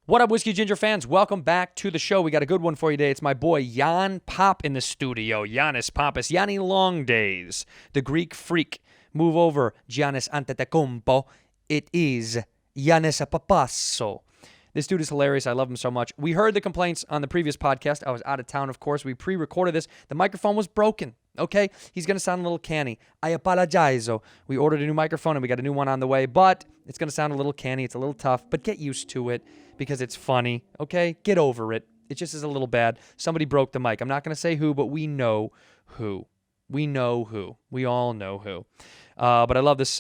What up, Whiskey Ginger fans? Welcome back to the show. We got a good one for you today. It's my boy Yanni Pap in the studio. Yannis Pappas, Yanni Long Days, the Greek freak. Move over, Giannis Antetokounmpo. It is Yannis Pappas. This dude is hilarious. I love him so much. We heard the complaints on the previous podcast. I was out of town, of course. We pre-recorded this. The microphone was broken. Okay? He's going to sound a little canny. I apologize. We ordered a new microphone and we got a new one on the way, but it's going to sound a little canny. It's a little tough, but get used to it because it's funny. Okay? Get over it. It just is a little bad. Somebody broke the mic. I'm not going to say who, but we know who. We know who. We all know who. But I love this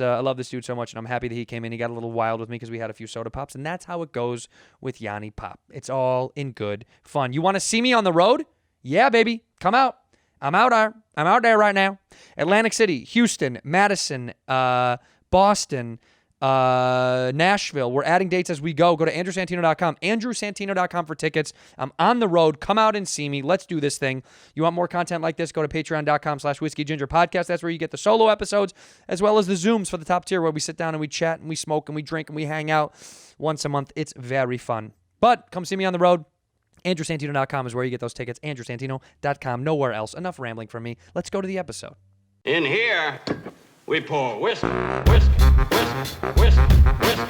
dude so much, and I'm happy that he came in. He got a little wild with me because we had a few soda pops, and that's how it goes with Yanni Pap. It's all in good fun. You want to see me on the road? Yeah, baby. Come out. I'm out there right now. Atlantic City, Houston, Madison, Boston, Nashville. We're adding dates as we go. Go to andrewsantino.com. andrewsantino.com for tickets. I'm on the road. Come out and see me. Let's do this thing. You want more content like this? Go to patreon.com/whiskeygingerpodcast. That's where you get the solo episodes as well as the Zooms for the top tier where we sit down and we chat and we smoke and we drink and we hang out once a month. It's very fun. But come see me on the road. andrewsantino.com is where you get those tickets. andrewsantino.com. Nowhere else. Enough rambling from me. Let's go to the episode. In here, we pour whiskey, whiskey, whiskey, whiskey, whiskey.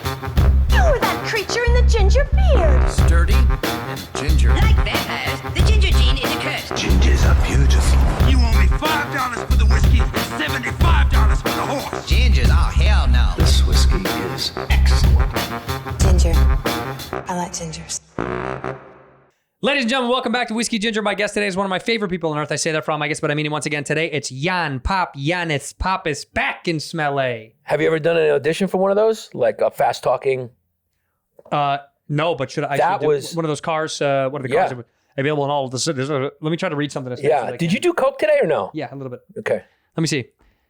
You were that creature in the ginger beard. Sturdy and ginger. Like vampires, the ginger gene is a curse. Gingers are beautiful. You owe me $5 for the whiskey and $75 for the horse. Gingers? Oh, hell no. This whiskey is excellent. Ginger. I like gingers. Ladies and gentlemen, welcome back to Whiskey Ginger. My guest today is one of my favorite people on earth. I say that from my guest, but I mean it once again today. It's Yanni Pap, Yannis Pappas, back in Smell A. Have you ever done an audition for one of those? Like a fast talking? No, but should I? That was one of those cars. One of the cars that were available in all of the cities. Let me try to read something. Yeah. Did you do coke today or no? Yeah, a little bit. Okay. Let me see.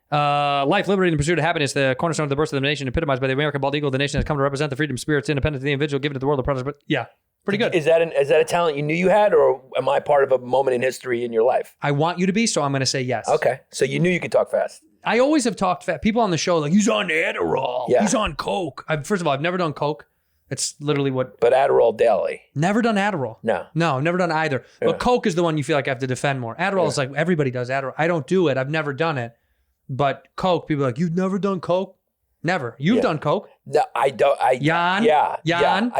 Life, liberty, and the pursuit of happiness, the cornerstone of the birth of the nation, epitomized by the American bald eagle. The nation has come to represent the freedom, spirits, independence of the individual, given to the world of products. But yeah, pretty good. Is that a talent you knew you had, or am I part of a moment in history in your life? I want you to be, so I'm going to say yes. Okay. So you knew you could talk fast. I always have talked fast. People on the show like, he's on Adderall. Yeah. He's on coke. First of all, I've never done coke. It's literally what. But Adderall daily. Never done Adderall. No, never done either. Yeah. But coke is the one you feel like I have to defend more. Adderall is like everybody does Adderall. I don't do it. I've never done it. But coke, people are like, you've never done coke? Never. You've done coke? No, I don't. Yan? Yeah. Yan?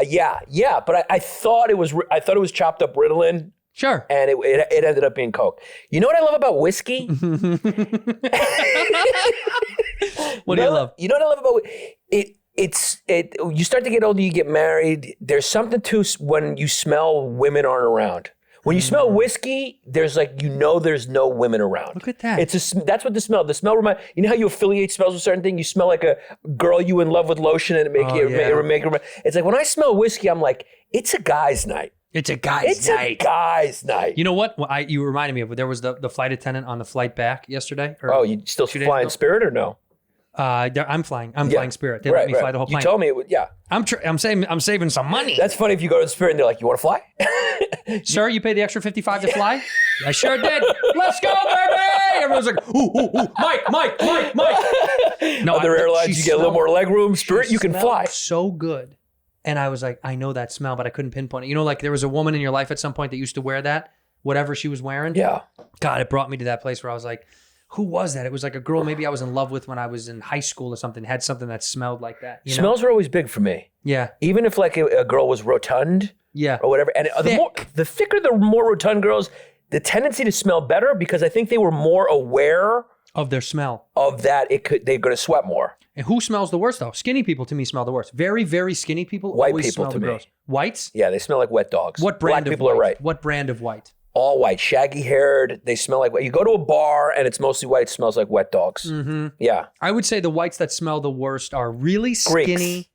Yeah. But I thought it was chopped up Ritalin. Sure. And it ended up being coke. You know what I love about whiskey? What do you love? You know what I love about it? You start to get older, you get married. There's something to when you smell women aren't around. When you smell whiskey, there's there's no women around. Look at that. That's what the smell reminds. You know how you affiliate smells with certain things? You smell like a girl you in love with lotion and it make it's like when I smell whiskey, I'm like, it's a guy's night. It's a guy's night. It's a guy's night. You know what? You reminded me of there was the flight attendant on the flight back yesterday. You still flying Spirit or no? I'm flying. I'm flying Spirit. They let me fly the whole plane. You told me it would. Yeah. I'm saving some money. That's funny if you go to Spirit and they're like, you want to fly? Sir, you paid the extra $55 to fly? I sure did. Let's go, baby! Everyone's like, ooh, Mike. No, Other airlines, you get a little more leg room. Spirit, you can fly. So good. And I was like, I know that smell, but I couldn't pinpoint it. You know, like there was a woman in your life at some point that used to wear that, whatever she was wearing. Yeah. God, it brought me to that place where I was like, who was that? It was like a girl maybe I was in love with when I was in high school or something, had something that smelled like that. You know? Smells were always big for me. Yeah. Even if like a girl was rotund or whatever. And the thicker, the more rotund girls, the tendency to smell better because I think they were more aware of their smell. Of that, they're going to sweat more. And who smells the worst though? Skinny people to me smell the worst. Very, very skinny people White always people smell to the me. gross. Whites? Yeah, they smell like wet dogs. What brand Black of people white? are right. What brand of white? All white, shaggy haired. They smell like white. You go to a bar and it's mostly white. It smells like wet dogs. Mm-hmm. Yeah. I would say the whites that smell the worst are really skinny.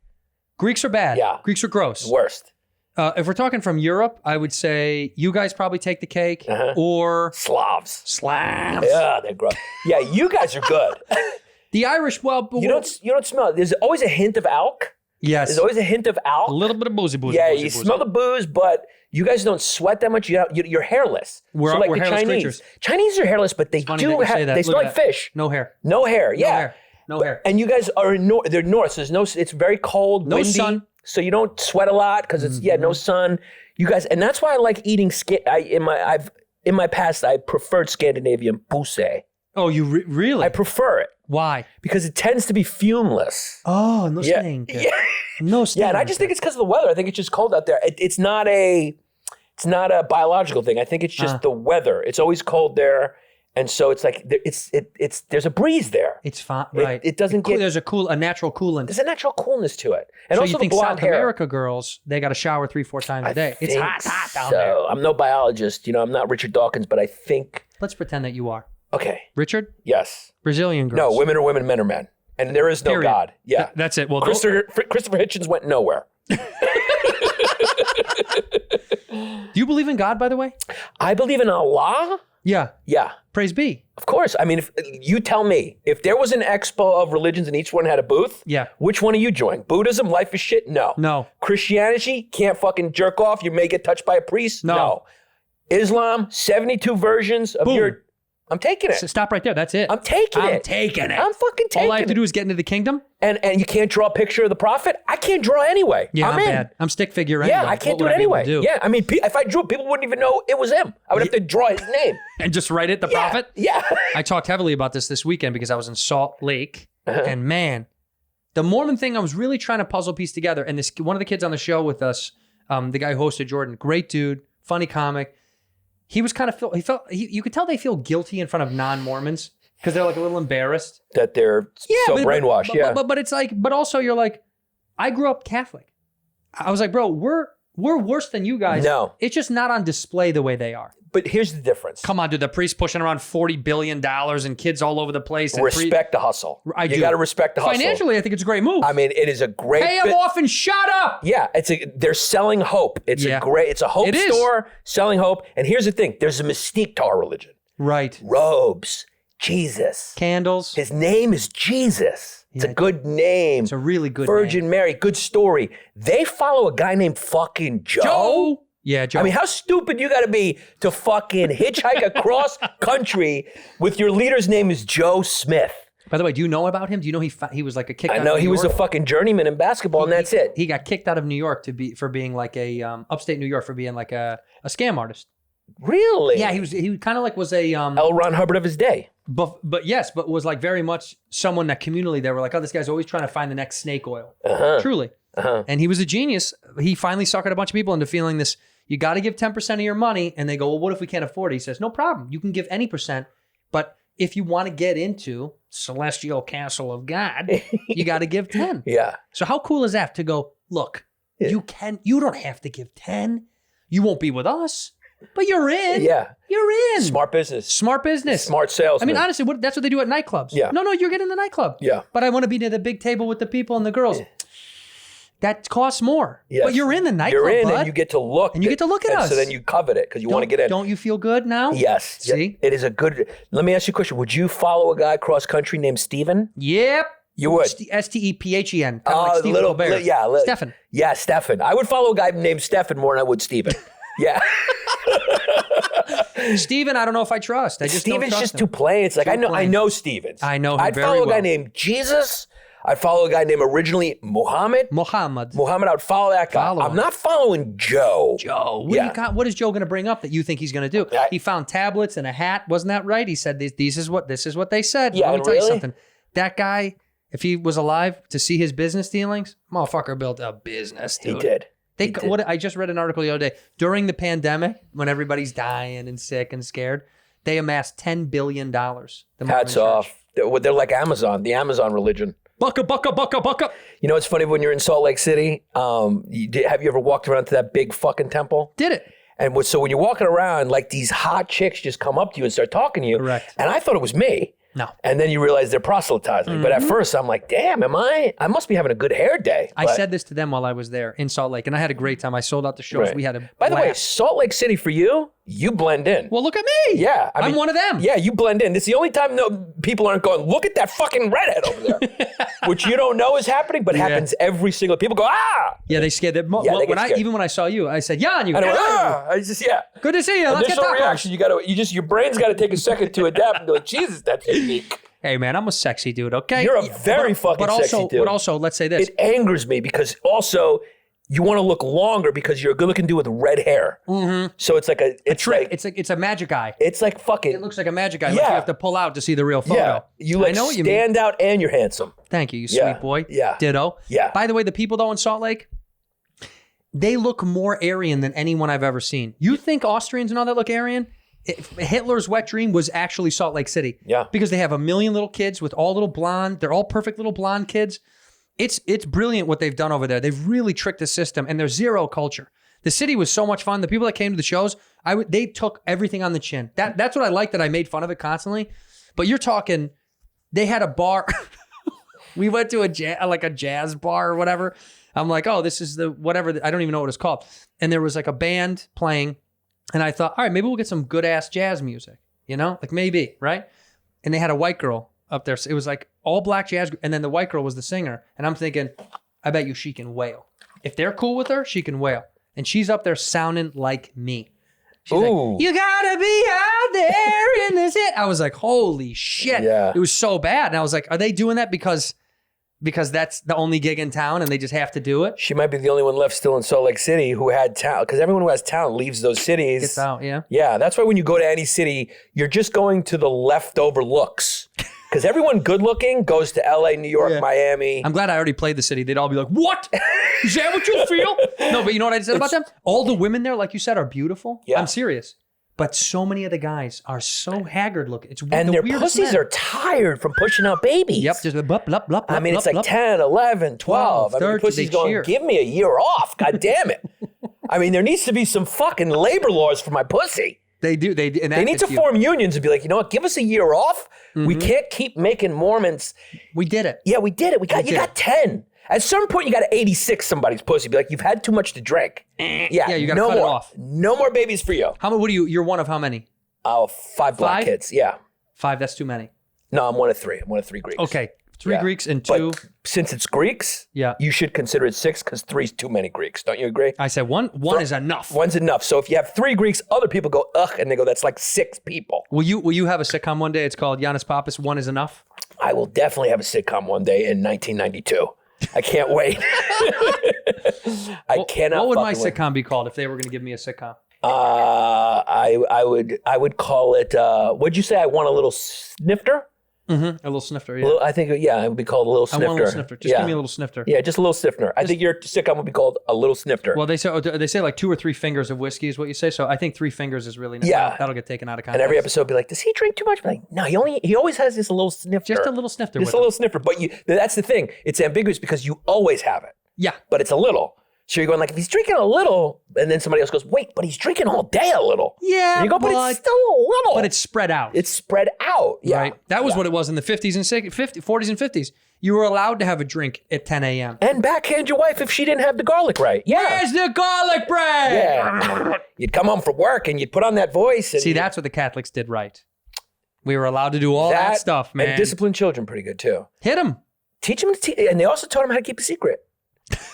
Greeks are bad. Yeah. Greeks are gross. Worst. If we're talking from Europe, I would say you guys probably take the cake or Slavs. Slavs. Yeah, they're gross. Yeah, you guys are good. The Irish, well, but you don't smell it. There's always a hint of alk. Yes. There's always a hint of alk. A little bit of boozy. Yeah, you smell the booze, but you guys don't sweat that much. You're hairless. We're like the hairless Chinese. Creatures. Chinese are hairless, but they do have. They smell like fish. No hair. No hair. Yeah. No hair. And you guys are they're north. So it's very cold, no windy. sun. so you don't sweat a lot because it's no sun. You guys, and that's why I like eating in my past I preferred Scandinavian pussy. Oh, you really? I prefer it. Why? Because it tends to be fumeless. Oh, no stink. Yeah. No stink. Yeah, and I just think it's because of the weather. I think it's just cold out there. It's not a biological thing. I think it's just the weather. It's always cold there, and so it's like there's a breeze there. It's fine, right? It doesn't get. There's a natural coolant. There's a natural coolness to it, and so also you think the blonde South hair. America girls, they got to shower 3-4 times a day. It's hot down there. So I'm no biologist. I'm not Richard Dawkins, but I think. Let's pretend that you are. Okay. Richard? Yes. Brazilian girls. No, women are women, men are men. And there is no Period. God. Yeah. That's it. Well, Christopher Hitchens went nowhere. do you believe in God, by the way? I believe in Allah. Yeah. Yeah. Praise be. Of course. I mean, if you tell me, if there was an expo of religions and each one had a booth, which one are you joining? Buddhism, life is shit? No. Christianity, can't fucking jerk off. You may get touched by a priest? No. Islam, 72 versions of your... I'm taking it. So stop right there. That's it. I'm taking it. I'm taking it. I'm fucking taking it. All I have to do is get into the kingdom? And you can't draw a picture of the prophet? I can't draw anyway. Yeah, I'm in. bad. I'm stick figure anyway. Yeah, I can't do it anyway. Yeah, I mean, if I drew, people wouldn't even know it was him. I would have to draw his name. And just write it, the prophet? Yeah. I talked heavily about this weekend because I was in Salt Lake. And man, the Mormon thing, I was really trying to puzzle piece together. And this one of the kids on the show with us, the guy who hosted Jordan, great dude, funny comic. He was kind of you could tell they feel guilty in front of non-Mormons because they're like a little embarrassed that they're brainwashed. But it's like, but also you're like, I grew up Catholic. I was like, bro, we're worse than you guys. No, it's just not on display the way they are. But here's the difference. Come on, dude. The priest pushing around $40 billion and kids all over the place. And respect the hustle. You got to respect the hustle. Financially, I think it's a great move. I mean, it is a great. Pay them off and shut up. Yeah, they're selling hope. It's a hope store selling hope. And here's the thing: there's a mystique to our religion. Right. Robes, Jesus, candles. His name is Jesus. It's a good name. It's a really good Virgin name. Mary, good story. They follow a guy named fucking Joe. Yeah, Joe. I mean, how stupid you got to be to fucking hitchhike across country with your leader's name is Joe Smith. By the way, do you know about him? Do you know he was like a kick out I know of New he was a York? fucking journeyman in basketball, and that's it. He got kicked out of New York for being like a upstate New York for being like a scam artist. Really? Yeah, he kind of like was a L. Ron Hubbard of his day. But was like very much someone that communally they were like, oh, this guy's always trying to find the next snake oil. Truly. And he was a genius. He finally suckered a bunch of people into feeling this. You got to give 10% of your money. And they go, well, what if we can't afford it? He says, no problem. You can give any percent. But if you want to get into Celestial Castle of God, you got to give 10. Yeah. So how cool is that to go, look, you don't have to give 10. You won't be with us, but you're in. Yeah. You're in. Smart business. Smart business. Smart salesman. I mean, honestly, that's what they do at nightclubs. Yeah. No, you're getting the nightclub. Yeah. But I want to be near the big table with the people and the girls. That costs more. Yes. But you're in the nightclub, You're in bud. and you get to look. And you get to look at us. So then you covet it because you want to get in. Don't you feel good now? Yes. See? It is a good... Let me ask you a question. Would you follow a guy cross country named Steven? Yep. You would? Stephen. Kind of like Stephen Colbert. Stephen. Yeah, Stephen. I would follow a guy named Stephen more than I would Steven. Yeah. Steven, I don't know if I trust. I just Steven's don't trust just him. too plain. It's like, I know Stevens. I know him I'd very follow a guy well. named Jesus. I'd follow a guy named originally Muhammad, I would follow that guy. I'm not following Joe. What is Joe going to bring up that you think he's going to do? He found tablets and a hat. Wasn't that right? He said, this is what they said. Yeah, Let me tell you really? something. That guy, if he was alive to see his business dealings, motherfucker built a business, dude. He did. I just read an article the other day. During the pandemic, when everybody's dying and sick and scared, they amassed $10 billion. Hats off. They're like Amazon, the Amazon religion. Bucka. You know, it's funny when you're in Salt Lake City. Have you ever walked around to that big fucking temple? Did it. And so when you're walking around, like these hot chicks just come up to you and start talking to you. Correct. And I thought it was me. No. And then you realize they're proselytizing. Mm-hmm. But at first I'm like, damn, I must be having a good hair day. I said this to them while I was there in Salt Lake, and I had a great time. I sold out the shows. Right. We had a By the way, blast. Salt Lake City for you, you blend in. Well, look at me. Yeah. I'm one of them. Yeah, you blend in. It's the only time people aren't going, look at that fucking redhead over there. Which you don't know is happening, but happens every single... People go, ah! Yeah, they scared. they get scared. Even when I saw you, I said, yeah, and you And go, I went, ah! I just, yeah. Good to see you. Let's get Initial tacos. reaction, your brain's got to take a second to adapt and be like, Jesus, that's unique. Hey, man, I'm a sexy dude, okay? You're a very fucking sexy dude. But also, let's say this. It angers me because also you want to look longer because you're a good-looking dude with red hair. Mm-hmm. So it's like a trick. It's a magic eye. It's like fucking. It looks like a magic eye. Like you have to pull out to see the real photo. Yeah. You like stand out and you're handsome. Thank you, sweet boy. Yeah. Ditto. Yeah. By the way, the people though in Salt Lake, they look more Aryan than anyone I've ever seen. You think Austrians and all that look Aryan? Hitler's wet dream was actually Salt Lake City. Yeah. Because they have a million little kids with all little blonde. They're all perfect little blonde kids. It's brilliant what they've done over there. They've really tricked the system, and there's zero culture. The city was so much fun. The people that came to the shows, they took everything on the chin. That's what I like, that I made fun of it constantly. But you're talking, they had a bar. We went to a jazz bar or whatever. I'm like, oh, this is the whatever. I don't even know what it's called. And there was like a band playing. And I thought, all right, maybe we'll get some good ass jazz music, like maybe, right? And they had a white girl up there. So it was like all black jazz. And then the white girl was the singer. And I'm thinking, I bet you she can wail. If they're cool with her, she can wail. And she's up there sounding like me. She's like, you gotta be out there in this hit. I was like, holy shit. Yeah. It was so bad. And I was like, are they doing that because that's the only gig in town and they just have to do it? She might be the only one left still in Salt Lake City who had talent, because everyone who has talent leaves those cities. Gets out, yeah. Yeah, that's why when you go to any city, you're just going to the leftover looks. Because everyone good looking goes to LA, New York, Miami. I'm glad I already played the city. They'd all be like, what? Is that what you feel? No, but you know what I said about them? All the women there, like you said, are beautiful. Yeah. I'm serious. But so many of the guys are so haggard looking. It's and the their weirdest pussies men. are tired from pushing out babies. Yep, just a blup, blup, blup, I mean, it's like blup, 10, 11, 12. I mean, 30, pussy's they going, cheer. give me a year off. God damn it. I mean, there needs to be some fucking labor laws for my pussy. They do. They need to form unions and be like, you know what? Give us a year off. Mm-hmm. We can't keep making Mormons. We did it. Yeah, we did it. You got 10. At some point, you got to 86 somebody's pussy. Be like, you've had too much to drink. Yeah, you got to cut it off. No more babies for you. You're one of how many? 5 black kids. Yeah. 5, that's too many. No, I'm one of 3. I'm one of 3 Greeks. Okay. 3 Greeks and 2. But since it's Greeks, you should consider it 6 because 3's too many Greeks. Don't you agree? I said one is enough. One's enough. So if you have 3 Greeks, other people go, ugh, and they go, that's like 6 people. Will you have a sitcom one day? It's called Yannis Pappas, One is Enough? I will definitely have a sitcom one day in 1992. I can't wait. I cannot. What would my sitcom be called if they were going to give me a sitcom? I would call it. What'd you say? I want a little snifter. Mm-hmm. A little snifter. Yeah. I think it would be called a little snifter. I want a little snifter. Just give me a little snifter. Yeah, just a little snifter. I think your sitcom would be called a little snifter. Well, they say like 2 or 3 fingers of whiskey is what you say. So I think 3 fingers is really nice. Yeah. That'll get taken out of context. And every episode be like, does he drink too much? Like, no, he always has this little snifter. Just a little snifter. Just a little snifter. But that's the thing. It's ambiguous because you always have it. Yeah. But it's a little. So you're going like, if he's drinking a little, and then somebody else goes, wait, but he's drinking all day a little. Yeah, and you go, but it's still a little. But it's spread out. It's spread out. Yeah. Right. That was what it was in the 40s and 50s. You were allowed to have a drink at 10 a.m. And backhand your wife if she didn't have the garlic right. Yeah. Where's the garlic bread? Yeah. You'd come home from work and you'd put on that voice. And see, that's what the Catholics did right. We were allowed to do all that stuff, man. And discipline children pretty good too. Hit them. Teach them and they also taught them how to keep a secret.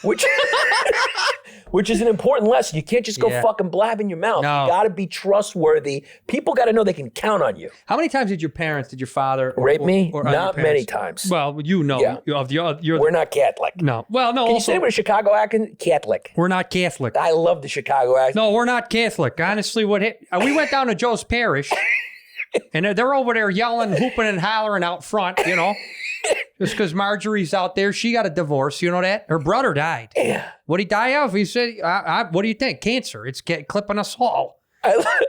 Which is an important lesson. You can't just go fucking blab in your mouth. No. You got to be trustworthy. People got to know they can count on you. How many times did your father rape me? Or not many times. Well, you know, we're not Catholic. No. Well, no. Can also, you say it with a Chicago accent? Catholic. We're not Catholic. I love the Chicago accent. No, we're not Catholic. Honestly, we went down to Joe's Parish, and they're over there yelling, hooping, and hollering out front. Just because Marjorie's out there, she got a divorce. You know that? Her brother died. Yeah. What'd he die of? He said, what do you think? Cancer. It's clipping us all.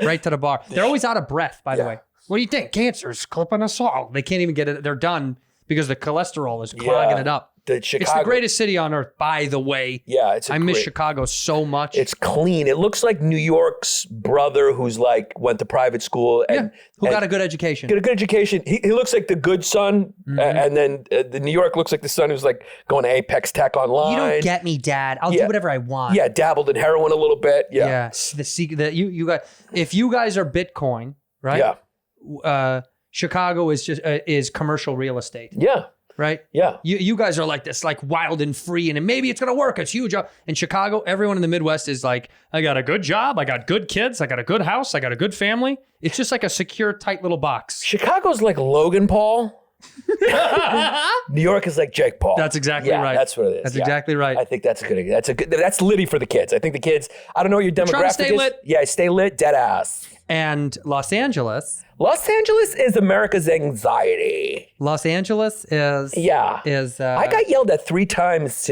Right to the bar. They're always out of breath, by the way. What do you think? Cancer's clipping us all. They can't even get it. They're done because the cholesterol is clogging it up. It's the greatest city on earth, by the way. Yeah, I miss Chicago so much. It's clean. It looks like New York's brother who's went to private school. And, who got a good education. Got a good education. He looks like the good son. Mm-hmm. And then the New York looks like the son who's like going to Apex Tech online. You don't get me, Dad. I'll do whatever I want. Yeah, dabbled in heroin a little bit. Yeah. Yeah. The secret you got. If you guys are Bitcoin, right? Yeah. Chicago is commercial real estate. Yeah. Right? Yeah. You guys are like this, like wild and free, and maybe it's going to work. It's huge. In Chicago, everyone in the Midwest is like, I got a good job. I got good kids. I got a good house. I got a good family. It's just like a secure, tight little box. Chicago's like Logan Paul. New York is like Jake Paul. That's exactly right. That's what it is. That's exactly right. I think that's good. That's litty for the kids. I think the kids, I don't know what your demographic trying to stay is. lit. Yeah, stay lit, dead ass. And Los Angeles. Los Angeles is America's anxiety. Los Angeles is... Yeah. I got yelled at 3 times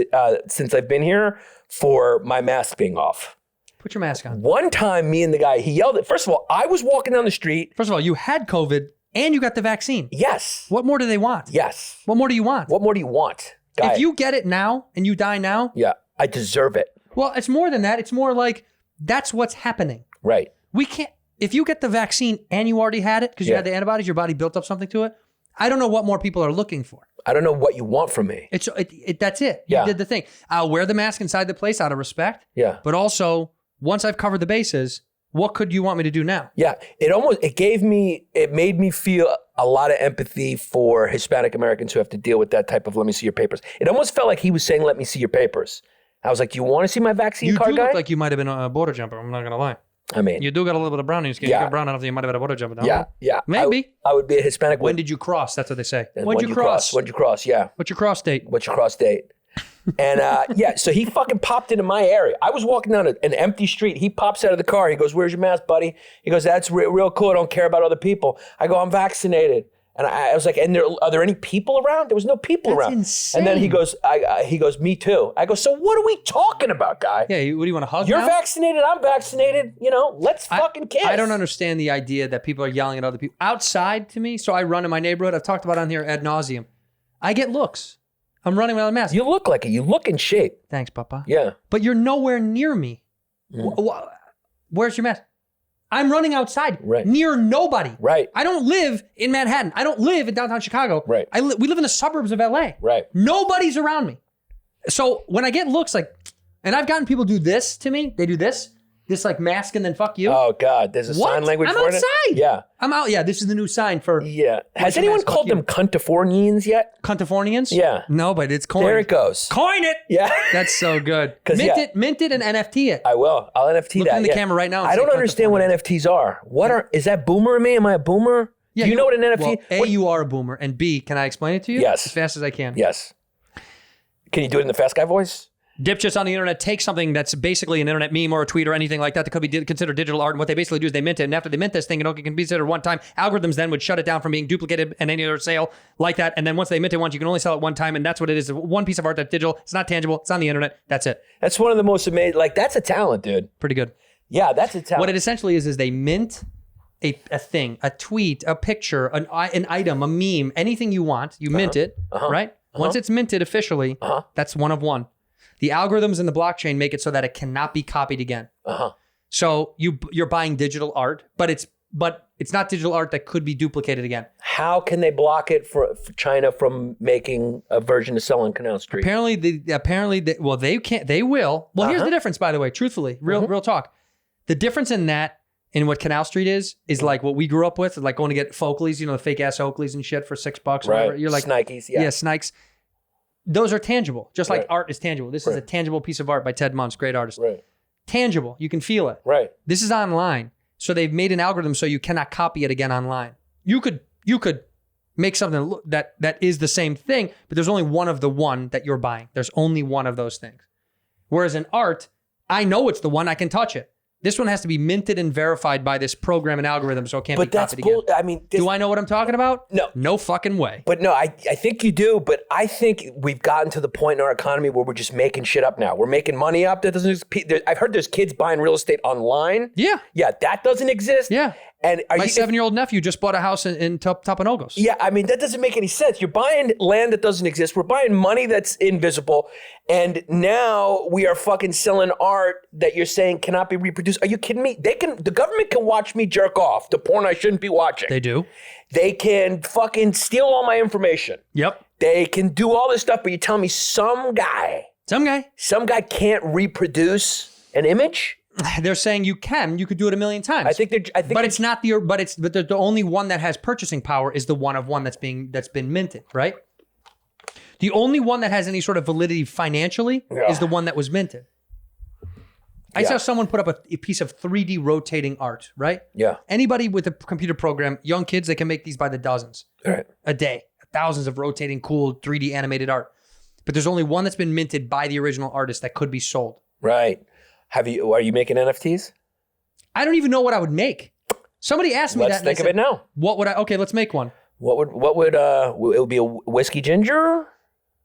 since I've been here for my mask being off. Put your mask on. One time, me and the guy, he yelled at, first of all, I was walking down the street. First of all, you had COVID and you got the vaccine. Yes. What more do they want? Yes. What more do you want? What more do you want? Guy, If you get it now and you die now... Yeah, I deserve it. Well, it's more than that. It's more like that's what's happening. Right. We can't... If you get the vaccine and you already had it because you had the antibodies, your body built up something to it. I don't know what more people are looking for. I don't know what you want from me. That's it. Yeah. You did the thing. I'll wear the mask inside the place out of respect. Yeah. But also, once I've covered the bases, what could you want me to do now? Yeah. It made me feel a lot of empathy for Hispanic Americans who have to deal with that type of let me see your papers. It almost felt like he was saying, let me see your papers. I was like, do you want to see my vaccine card, You guy? do look like you might have been a border jumper. I'm not going to lie. I mean, You do got a little bit of brown in your skin. Yeah. You got brown enough that you might have been a border jumper. yeah. Maybe. I would be a Hispanic. When did you cross? That's what they say. And When'd you cross? When'd you cross? Yeah. What's your cross date? What's your cross date? And so he fucking popped into my area. I was walking down an empty street. He pops out of the car. He goes, where's your mask, buddy? He goes, that's real cool. I don't care about other people. I go, I'm vaccinated. And I was like, are there any people around? There was no people around. Insane. And then he goes, me too. I go, so what are we talking about, guy? Yeah, what do you want to hug You're now? vaccinated, I'm vaccinated. Let's fucking kiss. I don't understand the idea that people are yelling at other people. Outside to me, so I run in my neighborhood. I've talked about it on here ad nauseum. I get looks. I'm running without a mask. You look like it. You look in shape. Thanks, Papa. Yeah. But you're nowhere near me. Where's your mask? I'm running outside near nobody. Right. I don't live in Manhattan. I don't live in downtown Chicago. Right. We live in the suburbs of LA. Right. Nobody's around me. So when I get looks like, and I've gotten people do this to me. They do this like mask and then fuck you. Oh God, there's a sign language I'm for outside. it? Yeah. I'm out. Yeah, this is the new sign for. Yeah. Has anyone called them cuntifornians yet? Cuntifornians? Yeah. No, but it's coined. There it goes. Coin it. Yeah. That's so good. 'Cause, Mint it and NFT it. I will. I'll NFT Look that. in the camera right now and I say don't understand what cuntifornians. NFTs are. Is that boomer in me? Am I a boomer? Yeah, Do you know what an NFT? Well, A, you are a boomer, and B, can I explain it to you? Yes. As fast as I can. Yes. Can you do it in the fast guy voice? Dipshits on the internet take something that's basically an internet meme or a tweet or anything like that could be considered digital art, and what they basically do is they mint it, and after they mint this thing, it can be considered one time. Algorithms then would shut it down from being duplicated in any other sale like that, and then once they mint it once, you can only sell it one time, and that's what it is. One piece of art that's digital. It's not tangible. It's on the internet. That's it. That's one of the most amazing. Like, that's a talent, dude. Pretty good. Yeah, that's a talent. What it essentially is they mint a thing, a tweet, a picture, an item, a meme, anything you want. You mint it, right? Once it's minted officially, that's one of one. The algorithms in the blockchain make it so that it cannot be copied again. So you're buying digital art, but it's not digital art that could be duplicated again. How can they block it for China from making a version to sell on Canal Street? Apparently, they can't. They will. Well, here's the difference, by the way. Truthfully, real talk. The difference in that, in what Canal Street is like what we grew up with, like going to get Folkleys, the fake ass Oakleys and shit for $6. Or whatever. You're like Snikes, yeah. Yeah, Snikes. Those are tangible, just like art is tangible. This is a tangible piece of art by Ted Munce, great artist. Right. Tangible, you can feel it. Right. This is online, so they've made an algorithm so you cannot copy it again online. You could make something that is the same thing, but there's only one of the one that you're buying. There's only one of those things. Whereas in art, I know it's the one, I can touch it. This one has to be minted and verified by this program and algorithm, so it can't be copied again. I mean, do I know what I'm talking about? No. No fucking way. But no, I think you do. But I think we've gotten to the point in our economy where we're just making shit up now. We're making money up. I've heard there's kids buying real estate online. Yeah. Yeah, that doesn't exist. Yeah. And my 7-year-old nephew just bought a house in Topanogos. Yeah, I mean, that doesn't make any sense. You're buying land that doesn't exist. We're buying money that's invisible. And now we are fucking selling art that you're saying cannot be reproduced. Are you kidding me? The government can watch me jerk off to porn I shouldn't be watching. They do. They can fucking steal all my information. Yep. They can do all this stuff, but you tell me some guy can't reproduce an image? They're saying you could do it a million times. But it's not but the only one that has purchasing power is the one of one that's been minted, right? The only one that has any sort of validity financially is the one that was minted. I saw someone put up a piece of 3D rotating art, right? Yeah. Anybody with a computer program, young kids, they can make these by the dozens. Right. A day, thousands of rotating cool 3D animated art. But there's only one that's been minted by the original artist that could be sold. Right. Are you making NFTs? I don't even know what I would make. Somebody asked me that. Let's think of it now. What would I? Okay, let's make one. What would it would be a whiskey ginger?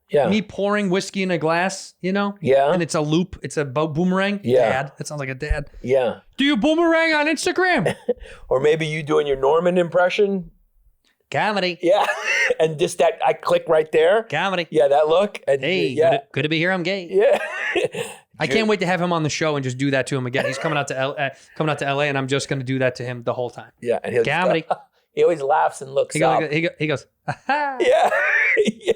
Yeah. Me pouring whiskey in a glass, you know? Yeah. And it's a loop. It's a boomerang. Yeah. Dad. That sounds like a dad. Yeah. Do you boomerang on Instagram? Or maybe you doing your Norman impression. Comedy. Yeah. And just that, I click right there. Comedy. Yeah, that look. And Hey, yeah. good to be here. I'm gay. Yeah. I can't wait to have him on the show and just do that to him again. He's coming out to LA, and I'm just going to do that to him the whole time. Yeah. And he'll Comedy. He always laughs and looks up. He goes, aha. Yeah.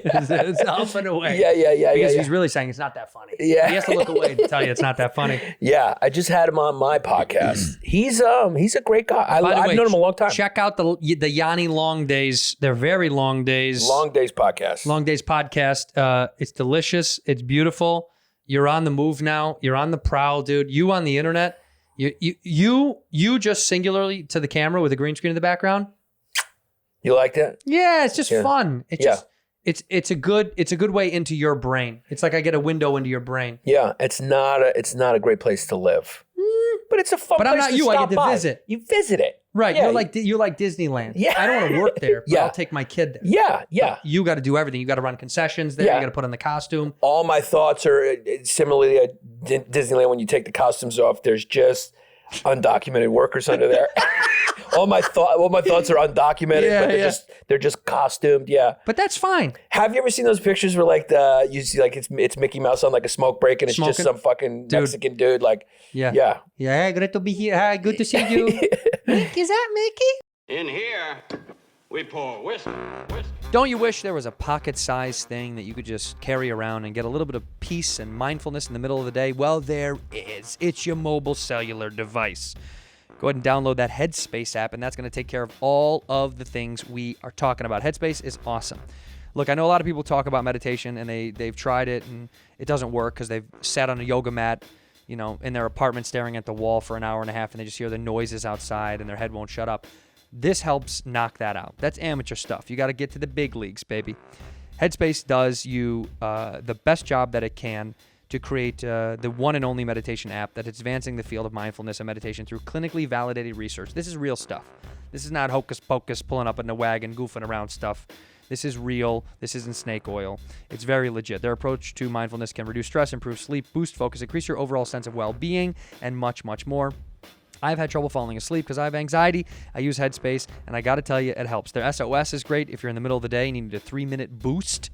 It's off and away. Yeah. Because he's really saying it's not that funny. Yeah. He has to look away to tell you it's not that funny. Yeah. I just had him on my podcast. He's a great guy. I've known him a long time. Check out the Yanni Long Days. They're very long days. Long Days podcast. Long Days podcast. It's delicious. It's beautiful. You're on the move now. You're on the prowl, dude. You on the internet. You just singularly to the camera with a green screen in the background. You like that? Yeah, it's just fun. It's a good way into your brain. It's like I get a window into your brain. Yeah, it's not a great place to live, but it's a fun. But place I'm not to you. Stop I get to by. visit. You visit it, right? Yeah, you're like Disneyland. Yeah, I don't want to work there. But Yeah. I'll take my kid there. Yeah. But you got to do everything. You got to run concessions there. Yeah. You got to put on the costume. All my thoughts are similarly at Disneyland. When you take the costumes off, there's just undocumented workers under there. all my thoughts are undocumented, but they're just costumed. Yeah, but that's fine. Have you ever seen those pictures where you see it's Mickey Mouse on like a smoke break and it's just some fucking Mexican dude? Like, yeah. Great to be here. Hi, good to see you. Is that Mickey? In here, we pour whiskey. Don't you wish there was a pocket-sized thing that you could just carry around and get a little bit of peace and mindfulness in the middle of the day? Well, there is. It's your mobile cellular device. Go ahead and download that Headspace app, and that's going to take care of all of the things we are talking about. Headspace is awesome. Look, I know a lot of people talk about meditation, and they've tried it, and it doesn't work because they've sat on a yoga mat, in their apartment staring at the wall for an hour and a half, and they just hear the noises outside, and their head won't shut up. This helps knock that out. That's amateur stuff. You got to get to the big leagues, baby. Headspace does you the best job that it can to create the one and only meditation app that is advancing the field of mindfulness and meditation through clinically validated research. This is real stuff. This is not hocus pocus, pulling up in the wagon, goofing around stuff. This is real. This isn't snake oil. It's very legit. Their approach to mindfulness can reduce stress, improve sleep, boost focus, increase your overall sense of well-being, and much, much more. I've had trouble falling asleep because I have anxiety. I use Headspace, and I got to tell you, it helps. Their SOS is great if you're in the middle of the day and you need a 3-minute boost.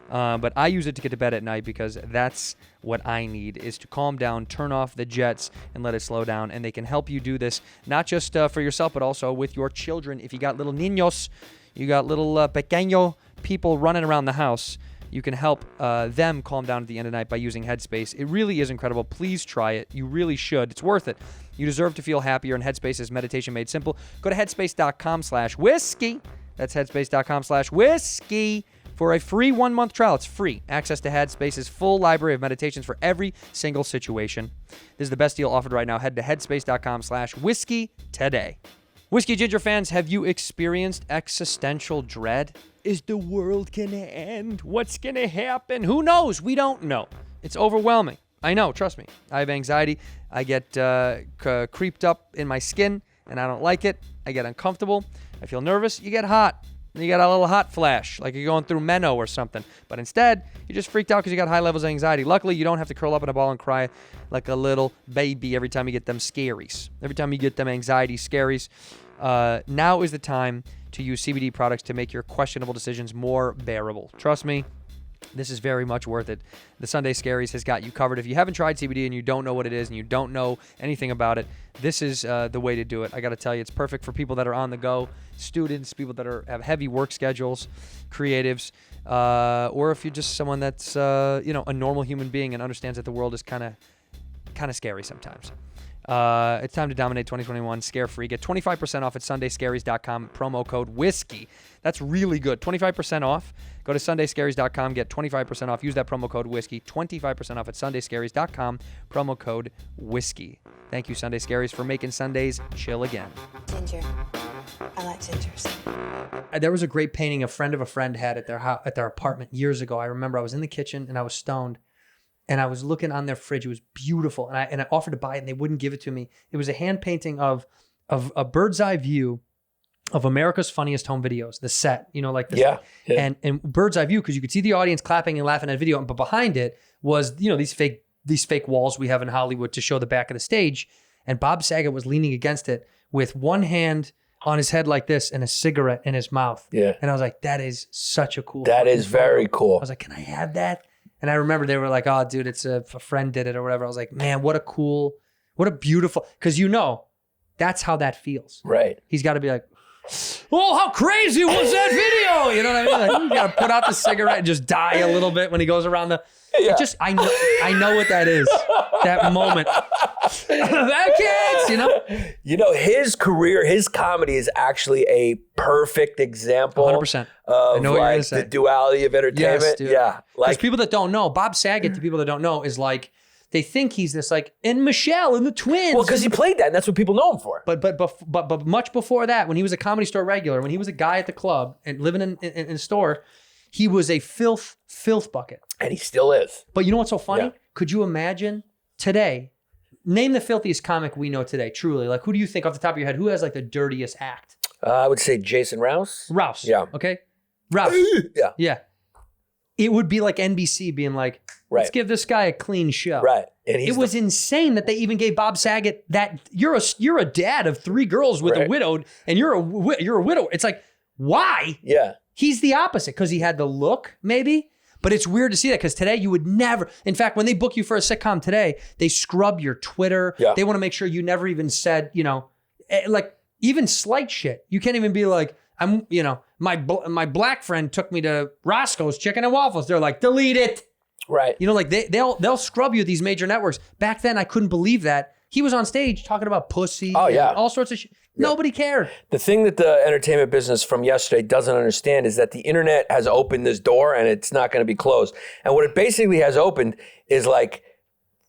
But I use it to get to bed at night because that's what I need, is to calm down, turn off the jets, and let it slow down. And they can help you do this, not just for yourself, but also with your children. If you got little niños, you got little pequeño people running around the house, you can help them calm down at the end of the night by using Headspace. It really is incredible. Please try it. You really should. It's worth it. You deserve to feel happier, and Headspace is meditation made simple. Go to headspace.com/whiskey. That's headspace.com/whiskey for a free 1-month trial. It's free. Access to Headspace's full library of meditations for every single situation. This is the best deal offered right now. Head to headspace.com/whiskey today. Whiskey Ginger fans, have you experienced existential dread? Is the world gonna end? What's gonna happen? Who knows? We don't know. It's overwhelming. I know, trust me. I have anxiety. I get creeped up in my skin, and I don't like it. I get uncomfortable. I feel nervous. You get hot. You got a little hot flash, like you're going through Menno or something. But instead, you're just freaked out because you got high levels of anxiety. Luckily, you don't have to curl up in a ball and cry like a little baby every time you get them scaries. Every time you get them anxiety scaries. Now is the time to use CBD products to make your questionable decisions more bearable. Trust me, this is very much worth it. The Sunday Scaries has got you covered. If you haven't tried CBD and you don't know what it is and you don't know anything about it, this is the way to do it. I got to tell you, it's perfect for people that are on the go, students, people that have heavy work schedules, creatives, or if you're just someone that's a normal human being and understands that the world is kind of scary sometimes. It's time to dominate 2021. Scare free. Get 25% off at sundayscaries.com. Promo code whiskey. That's really good. 25% off. Go to sundayscaries.com. Get 25% off. Use that promo code whiskey. 25% off at sundayscaries.com. Promo code whiskey. Thank you, Sunday Scaries, for making Sundays chill again. Ginger. I like gingers. There was a great painting a friend of a friend had at their apartment years ago. I remember I was in the kitchen and I was stoned. And I was looking on their fridge. It was beautiful. And I offered to buy it and they wouldn't give it to me. It was a hand painting of a bird's eye view of America's Funniest Home Videos, the set, like this. Yeah. And bird's eye view, because you could see the audience clapping and laughing at a video. But behind it was, these fake walls we have in Hollywood to show the back of the stage. And Bob Saget was leaning against it with one hand on his head like this and a cigarette in his mouth. Yeah. And I was like, that is such a cool. That is very cool. I was like, can I have that? And I remember they were like, oh, dude, it's a friend did it or whatever. I was like, man, what a beautiful, because that's how that feels. Right. He's got to be like, oh, how crazy was that video? You know what I mean? Like, you got to put out the cigarette and just die a little bit when he goes around the, I know what that is. That moment. That kids, his career, his comedy is actually a perfect example 100%. of like the duality of entertainment. Yes, dude. Yeah. Because people that don't know, Bob Saget, to people that don't know, is like, they think he's this like, and Michelle and the twins. Well, because he played that and that's what people know him for. But much before that, when he was a Comedy Store regular, when he was a guy at the club and living in a store, he was a filth bucket. And he still is. But you know what's so funny? Yeah. Could you imagine today, name the filthiest comic we know today, truly. Like, who do you think off the top of your head, who has like the dirtiest act? I would say Jason Rouse. Rouse. Yeah. Okay. Rouse. Yeah. Yeah. It would be like NBC being like, let's give this guy a clean show. Right. And it was insane that they even gave Bob Saget that you're a dad of 3 girls with a widowed and you're a widow. It's like, why? Yeah. He's the opposite because he had the look maybe, but it's weird to see that because today you would never, in fact, when they book you for a sitcom today, they scrub your Twitter. Yeah. They want to make sure you never even said, like even slight shit. You can't even be like, my black friend took me to Roscoe's Chicken and Waffles. They're like, delete it. Right. Like they'll scrub you at these major networks. Back then, I couldn't believe that. He was on stage talking about pussy. Oh, yeah. And all sorts of shit. Yeah. Nobody cared. The thing that the entertainment business from yesterday doesn't understand is that the internet has opened this door and it's not going to be closed. And what it basically has opened is like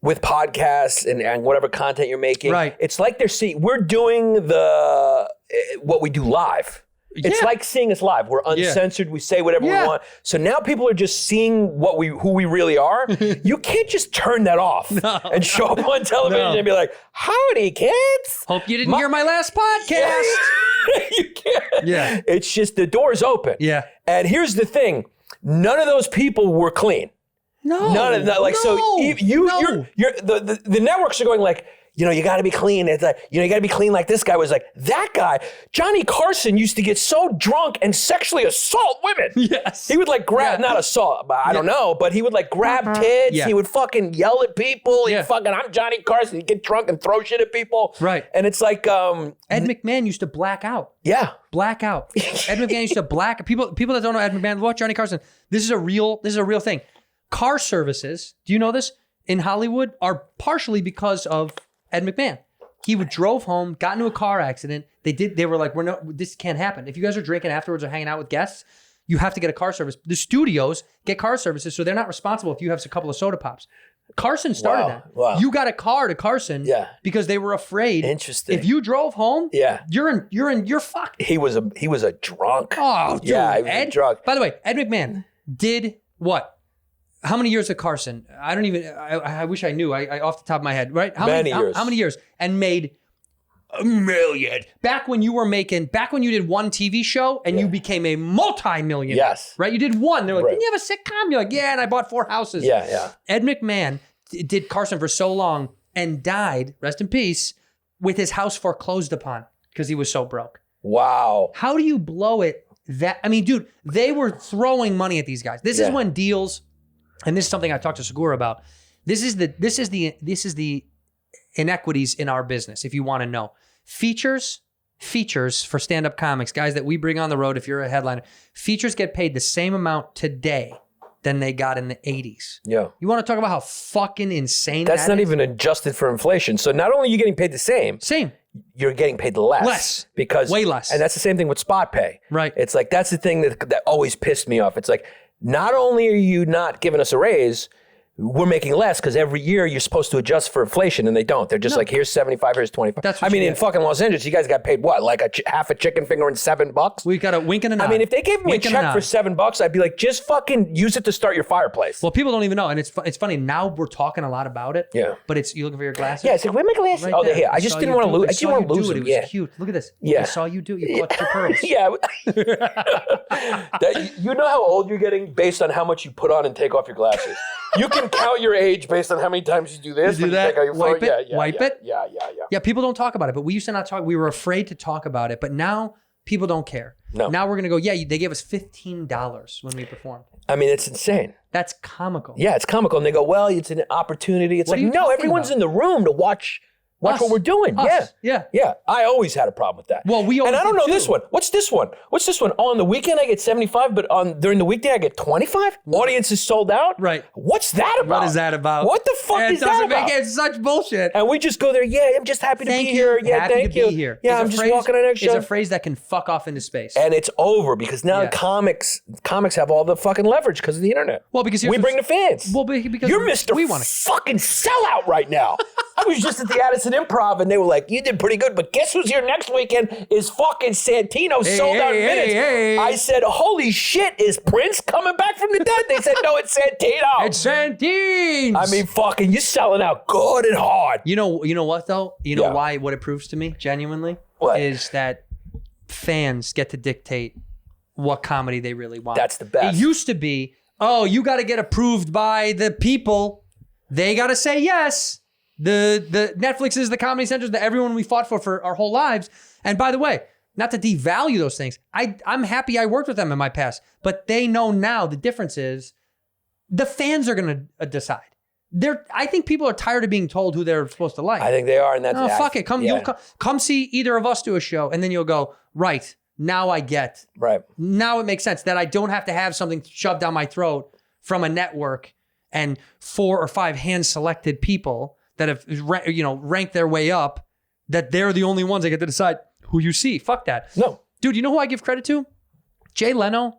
with podcasts and whatever content you're making. Right. It's like we're doing what we do live. It's like seeing us live. We're uncensored. Yeah. We say whatever we want. So now people are just seeing who we really are. You can't just turn that off and show up on television and be like, howdy, kids. Hope you didn't hear my last podcast. You can't. Yeah. It's just the door's open. Yeah. And here's the thing. None of those people were clean. No. None of that. Like, so the networks are going like, you got to be clean. It's like, you got to be clean like this guy was like, that guy, Johnny Carson used to get so drunk and sexually assault women. Yes. He would like grab, not assault, I don't know, but he would like grab tits. Yeah. He would fucking yell at people. I'm Johnny Carson. He'd get drunk and throw shit at people. Right. And it's like. Ed McMahon used to black out. Yeah. Black out. Ed McMahon used to black. People that don't know Ed McMahon, watch Johnny Carson. This is a real thing. Car services, do you know this? In Hollywood are partially because of Ed McMahon. He drove home, got into a car accident. They were like, this can't happen. If you guys are drinking afterwards or hanging out with guests, you have to get a car service. The studios get car services, so they're not responsible if you have a couple of soda pops. Carson started that. Wow. You got a car to Carson because they were afraid. Interesting. If you drove home, you're fucked. He was a drunk. Oh, dude. Yeah, he was a drunk. By the way, Ed McMahon did what? How many years at Carson? I wish I knew. I off the top of my head, right? How many years? And made $1 million. Back when you did one TV show and you became a multi-millionaire. Yes. Right? You did one. They're like, didn't you have a sitcom? You're like, yeah, and I bought 4 houses. Yeah, yeah. Ed McMahon did Carson for so long and died, rest in peace, with his house foreclosed upon because he was so broke. Wow. How do you blow it dude, they were throwing money at these guys. This is when deals. And this is something I talked to Segura about. This is the inequities in our business, if you want to know. Features for stand-up comics, guys that we bring on the road, if you're a headliner, features get paid the same amount today than they got in the 80s. Yeah. You want to talk about how fucking insane That's that not is? even adjusted for inflation. So not only are you getting paid the same, you're getting paid less. Less. Because way less. And that's the same thing with spot pay. Right. It's like, that's the thing that always pissed me off. It's like, not only are you not giving us a raise, we're making less because every year you're supposed to adjust for inflation and they don't. They're just like, here's 75, here's 25. That's I mean, in fucking Los Angeles, you guys got paid what? Like half a chicken finger and $7? We got a wink and a nod. I mean, if they gave me Wink a and a check for nod. $7, I'd be like, just fucking use it to start your fireplace. Well, people don't even know. And it's funny. Now we're talking a lot about it. Yeah. But it's, you looking for your glasses? Yeah, it's like, where's my glasses? Right Oh, they're there. here. I just didn't want to lose. I didn't want to lose them. It was Yeah. cute. Look at this. Yeah. I saw you do it. You clutched your pearls. Yeah. You know how old you're getting based on how much you put on and take off your glasses. You can count your age based on how many times you do this. You do that? Take out your phone. Wipe it? Wipe it? Yeah. Yeah, people don't talk about it, but we used to not talk. We were afraid to talk about it, but now people don't care. No. Now we're going to go, yeah, they gave us $15 when we performed. I mean, it's insane. That's comical. Yeah, it's comical. And they go, well, it's an opportunity. It's What are like, you no, talking everyone's about? in the room to watch Us. what we're doing. Us. Yeah. I always had a problem with that. Well, we always And I don't did know too. this one. What's this one? On the weekend, I get 75, but during the weekday, I get 25? Audience is sold out? Right. What's that about? What is that about? What the fuck is that about? It's such bullshit. And we just go there, yeah, I'm just happy to Thank be you. here. Yeah, Happy thank to you. be here. Yeah, It's I'm a just phrase- walking on next show. It's a phrase that can fuck off into space. And it's over because now Yeah. comics have all the fucking leverage because of the internet. Well, because we bring the fans. Well, because You're Mr. we want to. fucking sellout right now. I was just at the Addison Improv and they were like, you did pretty good, but guess who's here next weekend is fucking Santino sold out in minutes. hey. I said, holy shit, is Prince coming back from the dead? They said, no, it's Santino. It's Santines. I mean, fucking, you're selling out good and hard. You know what though? You know Yeah. why? What it proves to me, genuinely, What? is that fans get to dictate what comedy they really want. That's the best. It used to be, oh, you got to get approved by the people. They got to say yes. The Netflix is the Comedy Centers, that everyone we fought for our whole lives. And by the way, not to devalue those things, I'm happy I worked with them in my past, but they know now the difference is the fans are going to decide. I think people are tired of being told who they're supposed to like. I think they are, and that's Oh, fuck it. You'll come see either of us do a show, and then you'll go, right, now I get. Right. Now it makes sense that I don't have to have something shoved down my throat from a network and 4 or 5 hand-selected people that have ranked their way up, that they're the only ones that get to decide who you see. Fuck that. No. Dude, you know who I give credit to? Jay Leno.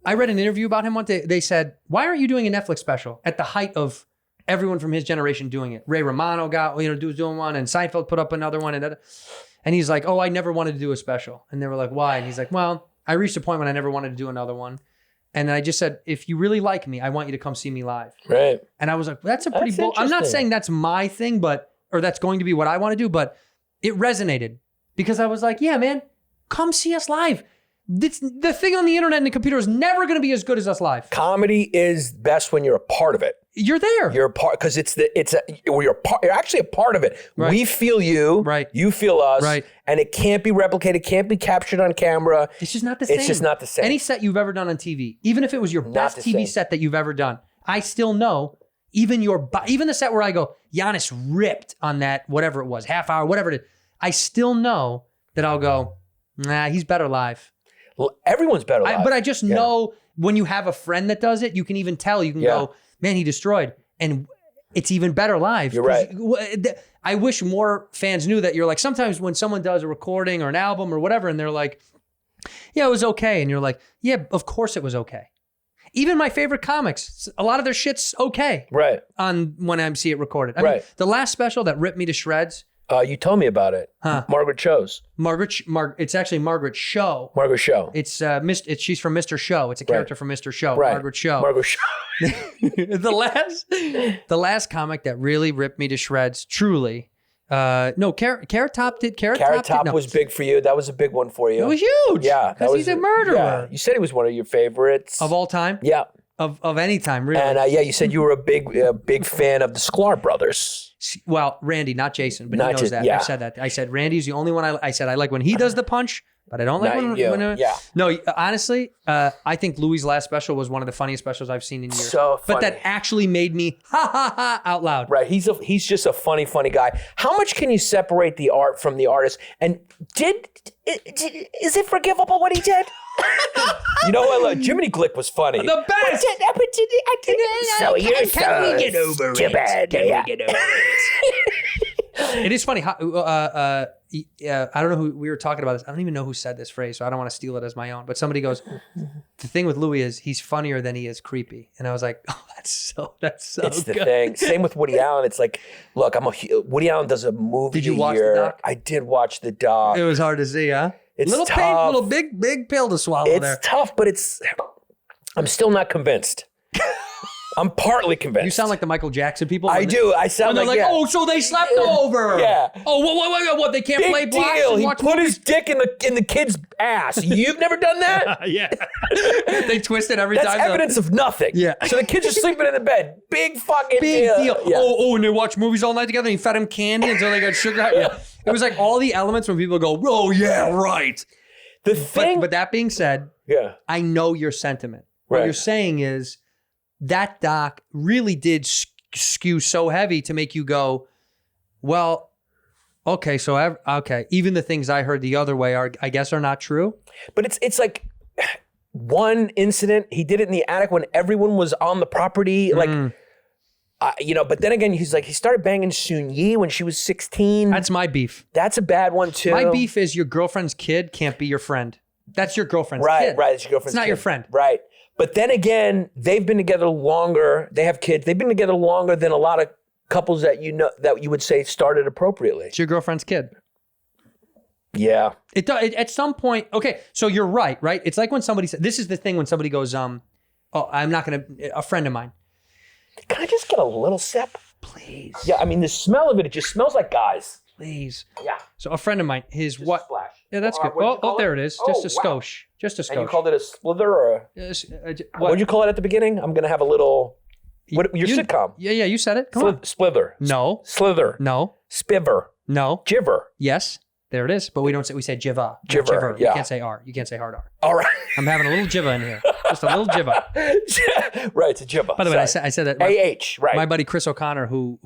I read an interview about him one day. They said, why aren't you doing a Netflix special at the height of everyone from his generation doing it? Ray Romano was doing one, and Seinfeld put up another one. And he's like, oh, I never wanted to do a special. And they were like, why? And he's like, well, I reached a point when I never wanted to do another one. And then I just said, if you really like me, I want you to come see me live. Right. And I was like, that's a pretty That's bold. I'm not interesting. saying that's my thing, or that's going to be what I want to do, but it resonated because I was like, yeah, man, come see us live. The thing on the internet and the computer is never going to be as good as us live. Comedy is best when you're a part of it. You're there. You're a part because you're actually a part of it. Right. We feel you, Right. You feel us, Right. And it can't be replicated, can't be captured on camera. It's just not the same. It's just not the same. Any set you've ever done on TV, even if it was your best the TV same. set that you've ever done, I still know, even the set where I go, Yannis ripped on that, whatever it was, half hour, whatever it is, I still know that I'll go, nah, he's better live. Well, everyone's better live. But I just know when you have a friend that does it, you can even tell. You can go, man, he destroyed. And it's even better live. You're right. I wish more fans knew that. You're like, sometimes when someone does a recording or an album or whatever, and they're like, yeah, it was okay. And you're like, yeah, of course it was okay. Even my favorite comics, a lot of their shit's okay. Right. On when I see it recorded. I mean, the last special that ripped me to shreds. You told me about it. Huh. Margaret Cho's. It's actually Margaret Show. Margaret Show. She's from Mr. Show. It's a character from Mr. Show. Right. Margaret Show. Margaret Show. the last comic that really ripped me to shreds, truly. Carrot Top did. Carrot Top was big for you. That was a big one for you. It was huge. Yeah. Because he's a murderer. Yeah. You said he was one of your favorites. Of all time? Yeah. Of any time, really. And you said you were a big fan of the Sklar brothers. Well, Randy, not Jason, but Not he knows just- that. yeah. I've said that. I said Randy's the only one I said I like when he does the punch. But I don't like when yeah. No, honestly, I think Louis' last special was one of the funniest specials I've seen in years. So funny. But that actually made me ha out loud. Right. He's just a funny guy. How much can you separate the art from the artist? And is it forgivable what he did? You know what? Jiminy Glick was funny. The best. So you're Can we get over it? Can we get over It is funny how I don't know who we were talking about this. I don't even know who said this phrase, so I don't want to steal it as my own. But somebody goes, the thing with Louis is he's funnier than he is creepy, and I was like, oh, that's so. It's the thing. Same with Woody Allen. It's like, look, Woody Allen does a movie. Did you watch the doc? I did watch the doc. It was hard to see, huh? It's little tough. pain, little big pill to swallow. It's tough, but I'm still not convinced. I'm partly convinced. You sound like the Michael Jackson people. I do. I sound like oh, so they slept over. Yeah. Oh, what? They can't play Big blocks deal. and He watch put movies? his dick in the kid's ass. You've never done that? Yeah. They twist it every That's time. That's evidence of nothing. Yeah. So the kids are sleeping in the bed. Big fucking deal. Yeah. Oh, and they watch movies all night together. And he fed him candy until they got sugar. Yeah. It was like all the elements when people go, oh yeah, right. The thing. But that being said, yeah, I know your sentiment. What Right. you're saying is that doc really did skew so heavy to make you go, well, okay, so even the things I heard the other way I guess are not true. But it's like one incident. He did it in the attic when everyone was on the property. Like, but then again, he started banging Sun Yi when she was 16. That's my beef. That's a bad one too. My beef is your girlfriend's kid can't be your friend. That's your girlfriend's kid. Right, it's your girlfriend's It's not kid. your friend. Right. But then again, they've been together longer. They have kids. They've been together longer than a lot of couples that you would say started appropriately. It's your girlfriend's kid. Yeah. It at some point. Okay, so you're right. It's like when somebody says, this is the thing when somebody goes, I'm not gonna. A friend of mine. Can I just get a little sip? Please. Yeah, I mean, the smell of it just smells like guys. Please. Yeah. So a friend of mine, his Just what? a splash. Yeah, that's good. What'd you call There it? it is. Oh, Just a wow. skosh. Just a skosh. And you called it a slither or a... Yes, What'd you call it at the beginning? I'm going to have a little... Your sitcom. Yeah, you said it. Come on. Splither. No. Slither. No. Spiver. No. Jiver. Yes. There it is. But we don't say, we say jiva. not Jiver, yeah. You can't say R. You can't say hard R. All right. I'm having a little jiva in here. Just a little jiva. Right, it's a jiva. By the way, I Sorry. said that. AH, right. My buddy Chris O'Connor, who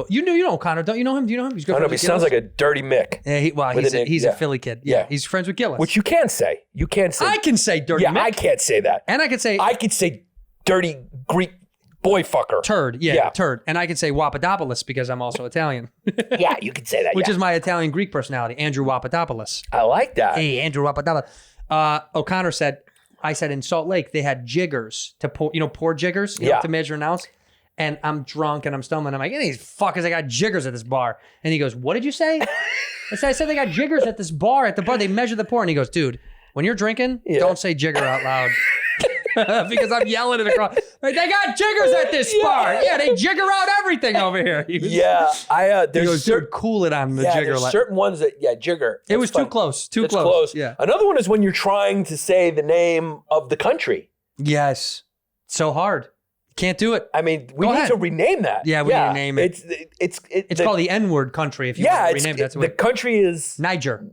you know O'Connor, don't you know him? Do you know him? He's good I don't know, friends but he with sounds like Gillis. a dirty Mick. Yeah, he's a Philly kid. Yeah. He's friends with Gillis. Which you can say. You can say. I can say dirty Yeah, Mick. I can't say that. And I could say I could say dirty Greek boy fucker. turd. Yeah, turd. And I can say Wapadopoulos because I'm also Italian. Yeah, you could say that. Which yeah. is my Italian Greek personality, Andrew Wapadopoulos. I like that. Hey, Andrew Wapadopoulos. O'Connor said, I said in Salt Lake, they had jiggers to pour, pour jiggers to measure an ounce. And I'm drunk and I'm stumbling. I'm like, hey, these fuckers, I got jiggers at this bar. And he goes, what did you say? I said they got jiggers at this bar. At the bar, they measure the pour. And he goes, dude, when you're drinking, don't say jigger out loud. Because I'm yelling it across. Like, they got jiggers at this bar. Yeah, they jigger out everything over here. There's dude, cool it on the jigger. There's certain ones that, jigger. It was fun. too close. It's close. Yeah. Another one is when you're trying to say the name of the country. Yes. So hard. Can't do it. I mean, we need to rename that. Yeah, we need to name it. It's called the N-word country. If you want to rename it. The country is Niger.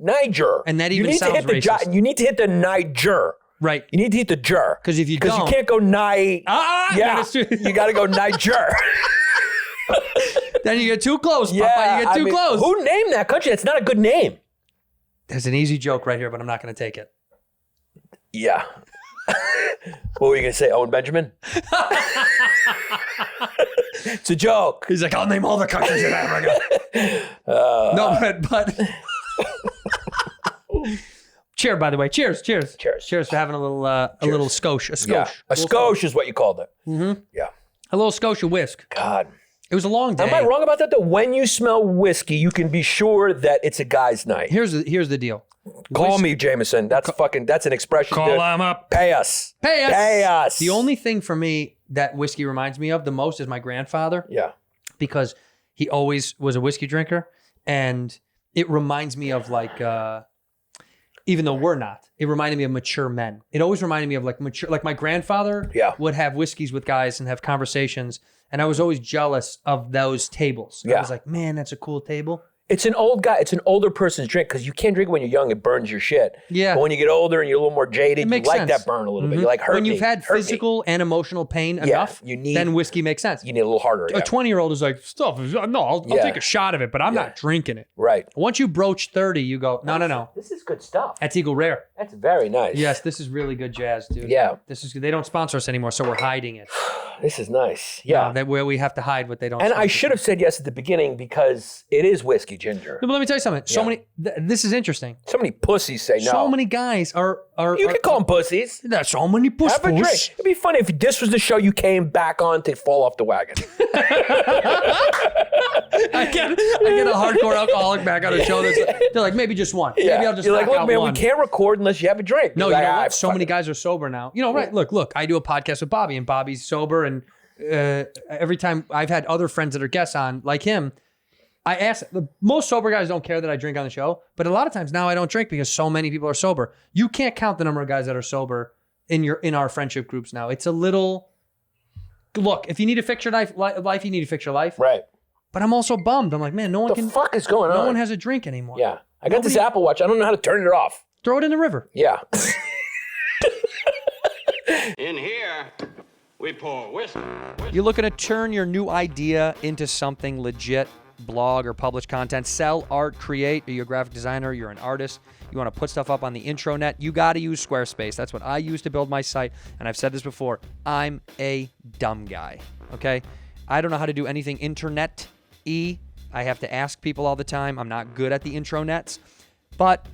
And that even sounds racist. You need to hit the Niger. Right. You need to hit the ger. Because if you don't. Because you can't go you got to go Niger. Then you get too close, Papa. You get too close. Who named that country? It's not a good name. There's an easy joke right here, but I'm not going to take it. Yeah. What were you going to say, Owen Benjamin? It's a joke. He's like, I'll name all the countries in Africa. No, but cheers, by the way. Cheers. Cheers for having a little skosh. A skosh. Yeah. A skosh is what you called it. Mm-hmm. Yeah. A little skosh of whisk. God. It was a long day. Am I wrong about that though? When you smell whiskey, you can be sure that it's a guy's night. Here's the deal. Call me, Jameson. That's that's an expression. Call him up. Pay us. The only thing for me that whiskey reminds me of the most is my grandfather. Yeah. Because he always was a whiskey drinker. And it reminds me of like, even though we're not, it reminded me of mature men. It always reminded me of like mature, like my grandfather would have whiskeys with guys and have conversations. And I was always jealous of those tables. Yeah. I was like, man, that's a cool table. It's an older person's drink because you can't drink it when you're young. It burns your shit. Yeah. But when you get older and you're a little more jaded, you like that burn a little bit. You're like, when you've had physical and emotional pain enough, then whiskey makes sense. You need a little harder. A 20-year-old is like, I'll take a shot of it, but I'm not drinking it. Right. Once you broach 30, you go, no. This is good stuff. That's Eagle Rare. That's very nice. Yes, this is really good jazz, dude. Yeah. This is good. They don't sponsor us anymore, so we're hiding it. This is nice. Yeah. That where we have to hide what they don't. And sponsor. I should have said yes at the beginning because it is whiskey ginger. No, but let me tell you something. So many. This is interesting. So many pussies say no. So many guys are. You can call them pussies. There's so many pussies. Have a drink. It'd be funny if this was the show you came back on to fall off the wagon. I get a hardcore alcoholic back on the show. They're like, maybe just one. Yeah. Maybe I'll just. You're like, look, man, one. we can't record unless you have a drink. No, like, you know what? So many guys are sober now. You know, right? Look. I do a podcast with Bobby, and Bobby's sober, and every time I've had other friends that are guests on, like him, I ask. Most sober guys don't care that I drink on the show, but a lot of times now I don't drink because so many people are sober. You can't count the number of guys that are sober in our friendship groups now. It's a little. Look, if you need to fix your life, you need to fix your life. Right. But I'm also bummed. I'm like, man, no one can. What the fuck is going on? No one has a drink anymore. Yeah. I got this Apple Watch. I don't know how to turn it off. Throw it in the river. Yeah. In here, we pour whiskey. You're looking to turn your new idea into something legit, blog or publish content, sell, art, create. Are you a graphic designer? You're an artist. You want to put stuff up on the intranet? You got to use Squarespace. That's what I use to build my site. And I've said this before. I'm a dumb guy, okay? I don't know how to do anything internet-y. I have to ask people all the time. I'm not good at the intronets. But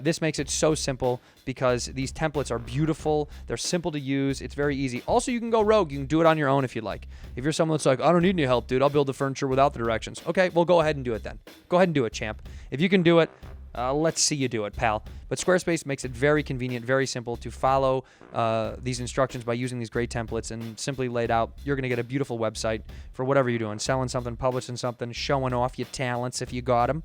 this makes it so simple because these templates are beautiful. They're simple to use. It's very easy. Also, you can go rogue. You can do it on your own if you like. If you're someone that's like, I don't need any help, dude. I'll build the furniture without the directions. Okay, well, go ahead and do it then. Go ahead and do it, champ. If you can do it, let's see you do it, pal. But Squarespace makes it very convenient, very simple to follow these instructions by using these great templates and simply laid out. You're going to get a beautiful website for whatever you're doing, selling something, publishing something, showing off your talents if you got them.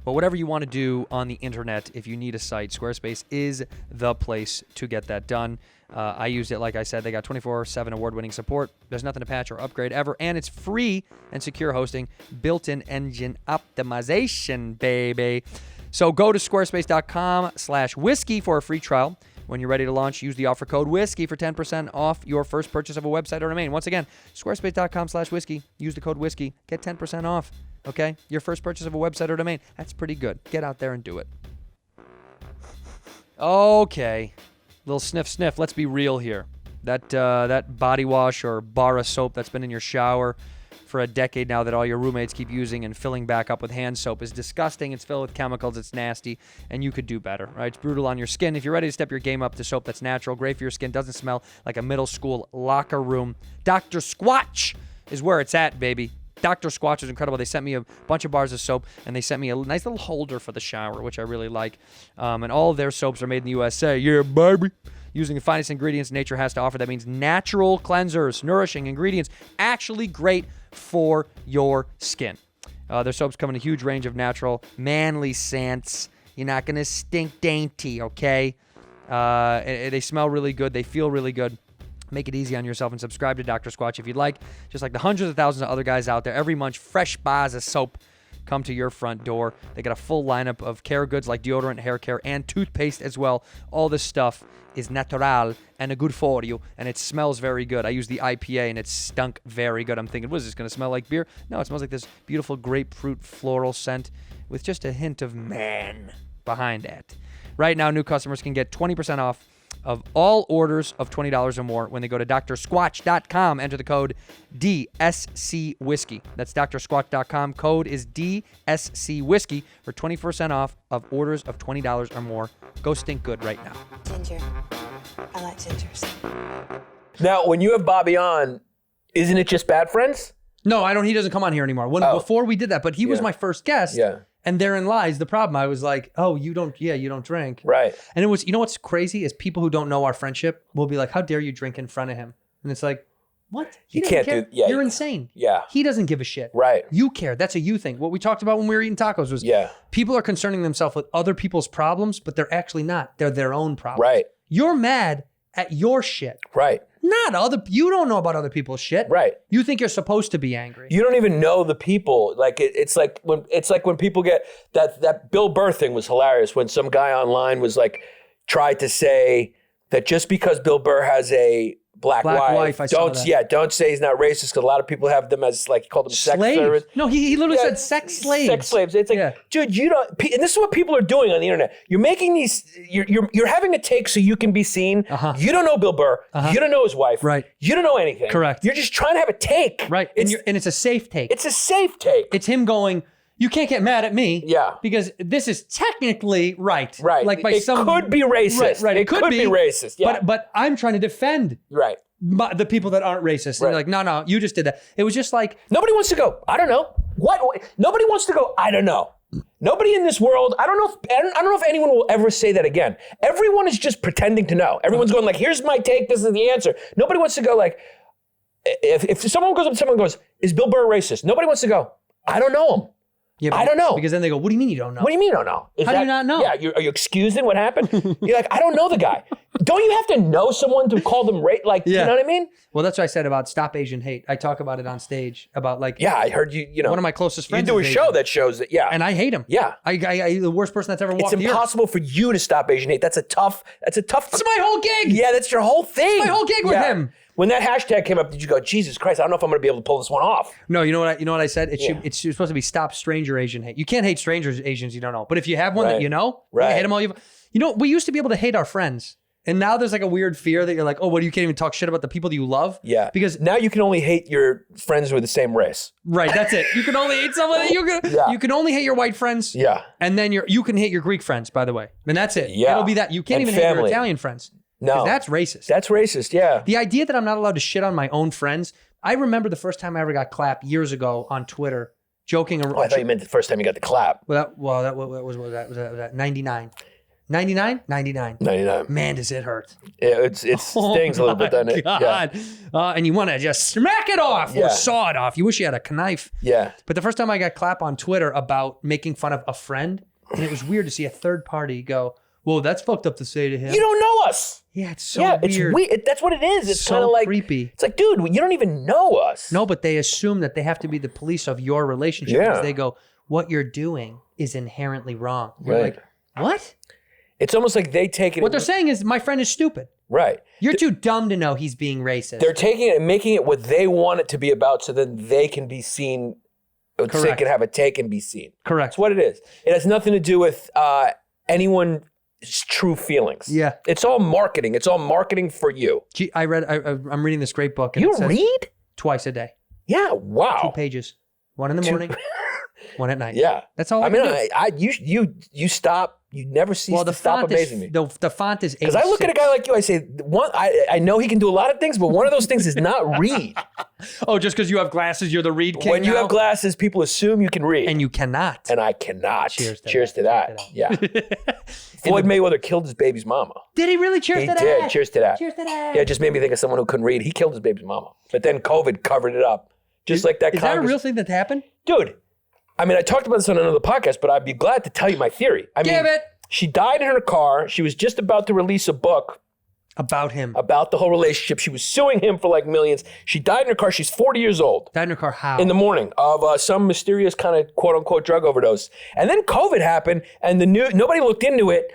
But whatever you want to do on the internet, if you need a site, Squarespace is the place to get that done. I used it, like I said. They got 24/7 award-winning support. There's nothing to patch or upgrade ever, and it's free and secure hosting, built-in engine optimization, baby. So go to squarespace.com/whiskey for a free trial. When you're ready to launch, use the offer code WHISKEY for 10% off your first purchase of a website or domain. Once again, squarespace.com/whiskey. Use the code WHISKEY. Get 10% off. Okay? Your first purchase of a website or domain. That's pretty good. Get out there and do it. Okay. Little sniff. Let's be real here. That body wash or bar of soap that's been in your shower for a decade now that all your roommates keep using and filling back up with hand soap is disgusting. It's filled with chemicals. It's nasty, and you could do better, right? It's brutal on your skin. If you're ready to step your game up to soap that's natural, great for your skin, doesn't smell like a middle school locker room, Dr. Squatch is where it's at, baby. Dr. Squatch is incredible. They sent me a bunch of bars of soap, and they sent me a nice little holder for the shower, which I really like. And all of their soaps are made in the USA. Yeah, baby. Using the finest ingredients nature has to offer. That means natural cleansers, nourishing ingredients, actually great for your skin. Their soaps come in a huge range of natural, manly scents. You're not going to stink dainty, okay? They smell really good. They feel really good. Make it easy on yourself and subscribe to Dr. Squatch if you'd like. Just like the hundreds of thousands of other guys out there, every month, fresh bars of soap come to your front door. They got a full lineup of care goods like deodorant, hair care, and toothpaste as well. All this stuff is natural and good for you, and it smells very good. I used the IPA, and it stunk very good. I'm thinking, what is this going to smell like beer? No, it smells like this beautiful grapefruit floral scent with just a hint of man behind it. Right now, new customers can get 20% off of all orders of $20 or more when they go to drsquatch.com. Enter the code DSCWHISKEY. That's drsquatch.com. Code is DSCWHISKEY for 20% off of orders of $20 or more. Go stink good right now. Ginger. I like gingers. Now, when you have Bobby on, isn't it just Bad Friends? No, I don't. He doesn't come on here anymore. Before we did that, but he was my first guest. Yeah. And therein lies the problem. I was like, oh, you don't drink. Right. And it was, you know what's crazy is people who don't know our friendship will be like, how dare you drink in front of him? And it's like, what? You can't care. do, yeah. You're insane. Yeah. He doesn't give a shit. Right. You care. That's a you thing. What we talked about when we were eating tacos was people are concerning themselves with other people's problems, but they're actually not. They're their own problems. Right. You're mad at your shit. Right. You don't know about other people's shit. Right. You think you're supposed to be angry. You don't even know the people. Like it's like when people get that Bill Burr thing was hilarious when some guy online was like tried to say that just because Bill Burr has a black wife, don't say he's not racist because a lot of people have them as like he called them sex slaves. No, he literally said sex slaves. Sex slaves. It's like, dude, you don't. And this is what people are doing on the internet. You're making these. You're having a take so you can be seen. You don't know Bill Burr. You don't know his wife. Right. You don't know anything. Correct. You're just trying to have a take. Right. And it's a safe take. It's a safe take. It's him going, you can't get mad at me. Yeah. Because this is technically right. Right. Like it could be racist. Right. It could be racist. Yeah. But I'm trying to defend. Right. The people that aren't racist. And you're like, no, you just did that. It was just like. Nobody wants to go, I don't know. What? Nobody wants to go, I don't know. Nobody in this world, I don't know if anyone will ever say that again. Everyone is just pretending to know. Everyone's going like, here's my take, this is the answer. Nobody wants to go like, if someone goes up to someone and goes, is Bill Burr racist? Nobody wants to go, I don't know him. Yeah, I don't know. Because then they go, what do you mean you don't know? What do you mean you don't know? How do you not know? Yeah, are you excusing what happened? You're like, I don't know the guy. Don't you have to know someone to call them Like, you know what I mean? Well, that's what I said about Stop Asian Hate. I talk about it on stage about like. Yeah, I heard you know. One of my closest friends. You do a show that shows that, yeah. And I hate him. Yeah. I the worst person that's ever walked It's impossible for you to stop Asian hate. That's tough. That's my whole gig. Yeah, that's your whole thing. That's my whole gig with him. When that hashtag came up, did you go, Jesus Christ, I don't know if I'm going to be able to pull this one off? No, you know what I said? It's supposed to be Stop Stranger Asian Hate. You can't hate strangers, Asians you don't know. But if you have one that you know, you hate them all. You know, we used to be able to hate our friends. And now there's like a weird fear that you're like, oh, what, you can't even talk shit about the people that you love? Yeah. Because now you can only hate your friends who are the same race. Right, that's it. You can only hate someone. You can only hate your white friends. Yeah. And then you can hate your Greek friends, by the way. And that's it. Yeah. It'll be that. You can't And even hate your family. Italian friends. No. That's racist. That's racist, yeah. The idea that I'm not allowed to shit on my own friends. I remember the first time I ever got clapped years ago on Twitter, joking around. Oh, I thought you meant the first time you got the clap. What was that 99? 99? 99. 99. Man, does it hurt. Yeah, it stings a little bit, doesn't it? God. Yeah. And you want to just smack it off or saw it off. You wish you had a knife. Yeah. But the first time I got clapped on Twitter about making fun of a friend, and it was weird to see a third party go, whoa, that's fucked up to say to him. You don't know us. Yeah, it's so weird. It's weird. That's what it is. It's so kind of like creepy. It's like, dude, you don't even know us. No, but they assume that they have to be the police of your relationship because they go, what you're doing is inherently wrong. You're like, what? It's almost like they take it. What they're saying is, my friend is stupid. Right. You're too dumb to know he's being racist. They're taking it and making it what they want it to be about so then they can be seen. So they can have a take and be seen. Correct. That's what it is. It has nothing to do with anyone's true feelings. Yeah. It's all marketing. It's all marketing for you. Gee, I'm reading this great book. And You it says read? twice a day. Yeah. Wow. 2 pages. One in the morning, one at night. Yeah. That's all I mean, do. you stop. You never cease to stop amazing me. The font is 86. Because I look at a guy like you, I say, I know he can do a lot of things, but one of those things is not read. Oh, just because you have glasses, you're the read king When you now? have glasses, people assume you can read. And you cannot. And I cannot. Cheers to that. Yeah. Floyd Mayweather killed his baby's mama. Did he really? Cheers to that. He did. Cheers to that. Cheers to that. Yeah, it just made me think of someone who couldn't read. He killed his baby's mama. But then COVID covered it up. Just like that Is that a real thing that happened? Dude, I mean, I talked about this on another podcast, but I'd be glad to tell you my theory. Give it. She died in her car. She was just about to release a book. About him. About the whole relationship. She was suing him for like millions. She died in her car. She's 40 years old. Died in her car how? In the morning of some mysterious kind of quote unquote drug overdose. And then COVID happened and nobody looked into it.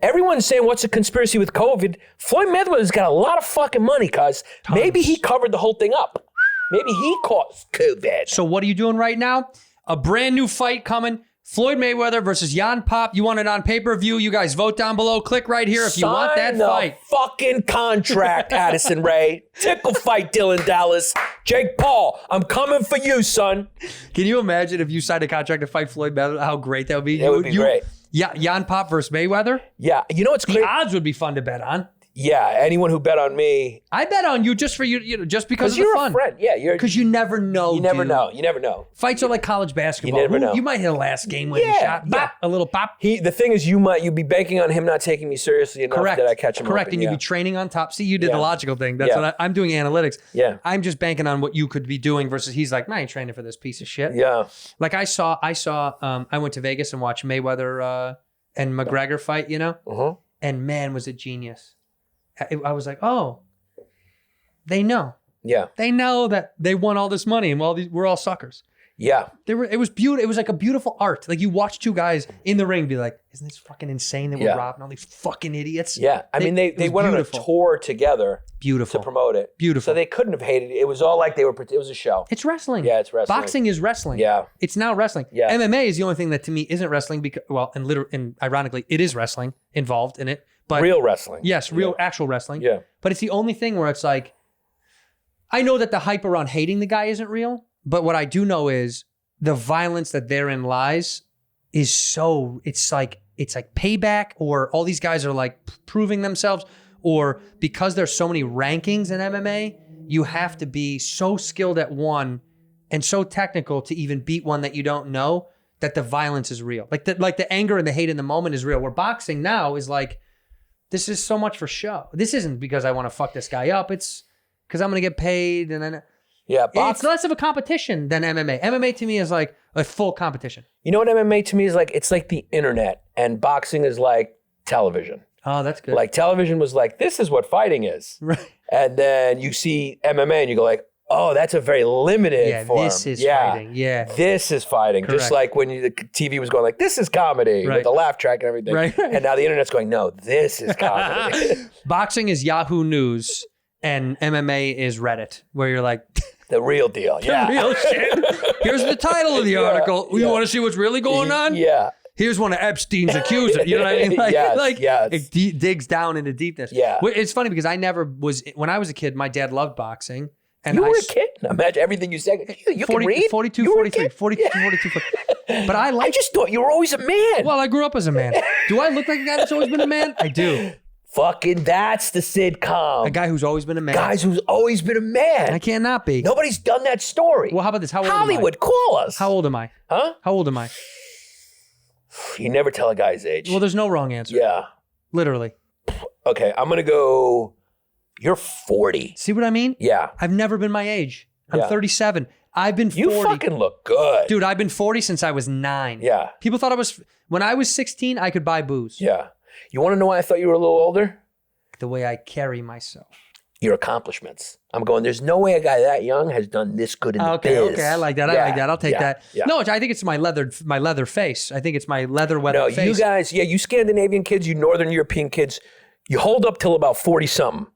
Everyone's saying, what's a conspiracy with COVID? Floyd Mayweather's got a lot of fucking money, cuz maybe he covered the whole thing up. Maybe he caused COVID. So what are you doing right now? A brand new fight coming. Floyd Mayweather versus Yanni Pap. You want it on pay-per-view? You guys vote down below. Click right here if you want that fight. Fucking contract, Addison Rae. Tickle fight, Dylan Dallas. Jake Paul, I'm coming for you, son. Can you imagine if you signed a contract to fight Floyd Mayweather? How great that would be. It would be great. Yeah, Yanni Pap versus Mayweather. Yeah, you know what's great? The odds would be fun to bet on. Yeah, anyone who bet on me. I bet on you just for you know, just because of the you're fun. a friend. Yeah, because you never know. You never know. You never know. Fights are like college basketball. You never know. You might hit a last game winning shot. Bop, a little pop. The thing is, you'd be banking on him not taking me seriously enough that I catch him. Correct, and you'd be training on top. See, you did the logical thing. That's what I'm doing analytics. Yeah, I'm just banking on what you could be doing versus he's like, I ain't training for this piece of shit. Yeah, like I went to Vegas and watched Mayweather and McGregor fight. You know, and man, was it genius. I was like, oh, they know. Yeah. They know that they won all this money and we're all suckers. Yeah. It was beautiful. It was like a beautiful art. Like you watch two guys in the ring be like, isn't this fucking insane that we're robbing all these fucking idiots? Yeah. I mean, they went beautiful. on a tour together. Beautiful. To promote it. Beautiful. So they couldn't have hated it. It was all like it was a show. It's wrestling. Yeah, it's wrestling. Boxing is wrestling. Yeah. It's now wrestling. Yeah. MMA is the only thing that to me isn't wrestling because, and ironically, it is wrestling involved in it. But real wrestling. Yes, actual wrestling. Yeah. But it's the only thing where it's like, I know that the hype around hating the guy isn't real, but what I do know is the violence that therein lies is so, it's like payback, or all these guys are like proving themselves, or because there's so many rankings in MMA, you have to be so skilled at one and so technical to even beat one that you don't know, that the violence is real. Like the anger and the hate in the moment is real. Where boxing now is like, this is so much for show. This isn't because I want to fuck this guy up. It's because I'm going to get paid. And then it's less of a competition than MMA. MMA to me is like a full competition. You know what MMA to me is like? It's like the internet, and boxing is like television. Oh, that's good. Like television was like, this is what fighting is. Right. And then you see MMA and you go like, oh, that's a very limited form. This is fighting. Yeah. This is fighting. Correct. Just like when the TV was going like, this is comedy with the laugh track and everything. Right. And now the internet's going, no, this is comedy. Boxing is Yahoo News and MMA is Reddit, where you're like, the real deal. the real shit. Here's the title of the article. You want to see what's really going on? Yeah. Here's one of Epstein's accusers. You know what I mean? Like, yes. It digs down into deepness. Yeah. It's funny because I never was, when I was a kid, my dad loved boxing. And you were a kid? Imagine everything you said. You 40, can read? 42, you 43, 42, 42. But I just thought you were always a man. Well, I grew up as a man. Do I look like a guy that's always been a man? I do. Fucking that's the sitcom. A guy who's always been a man. Guys who's always been a man. I cannot be. Nobody's done that story. Well, how about this? How old Hollywood, am I? call us. How old am I? Huh? How old am I? You never tell a guy's age. Well, there's no wrong answer. Yeah. Literally. Okay, I'm going to go, you're 40. See what I mean? Yeah. I've never been my age. I'm 37. I've been 40. You fucking look good. Dude, I've been 40 since I was 9. Yeah. People thought when I was 16, I could buy booze. Yeah. You want to know why I thought you were a little older? The way I carry myself. Your accomplishments. I'm going, there's no way a guy that young has done this good in the biz. Okay, I like that. I like that. I'll take that. Yeah. No, I think it's my leather face. I think it's my leather face. No, you guys, you Scandinavian kids, you Northern European kids, you hold up till about 40-something.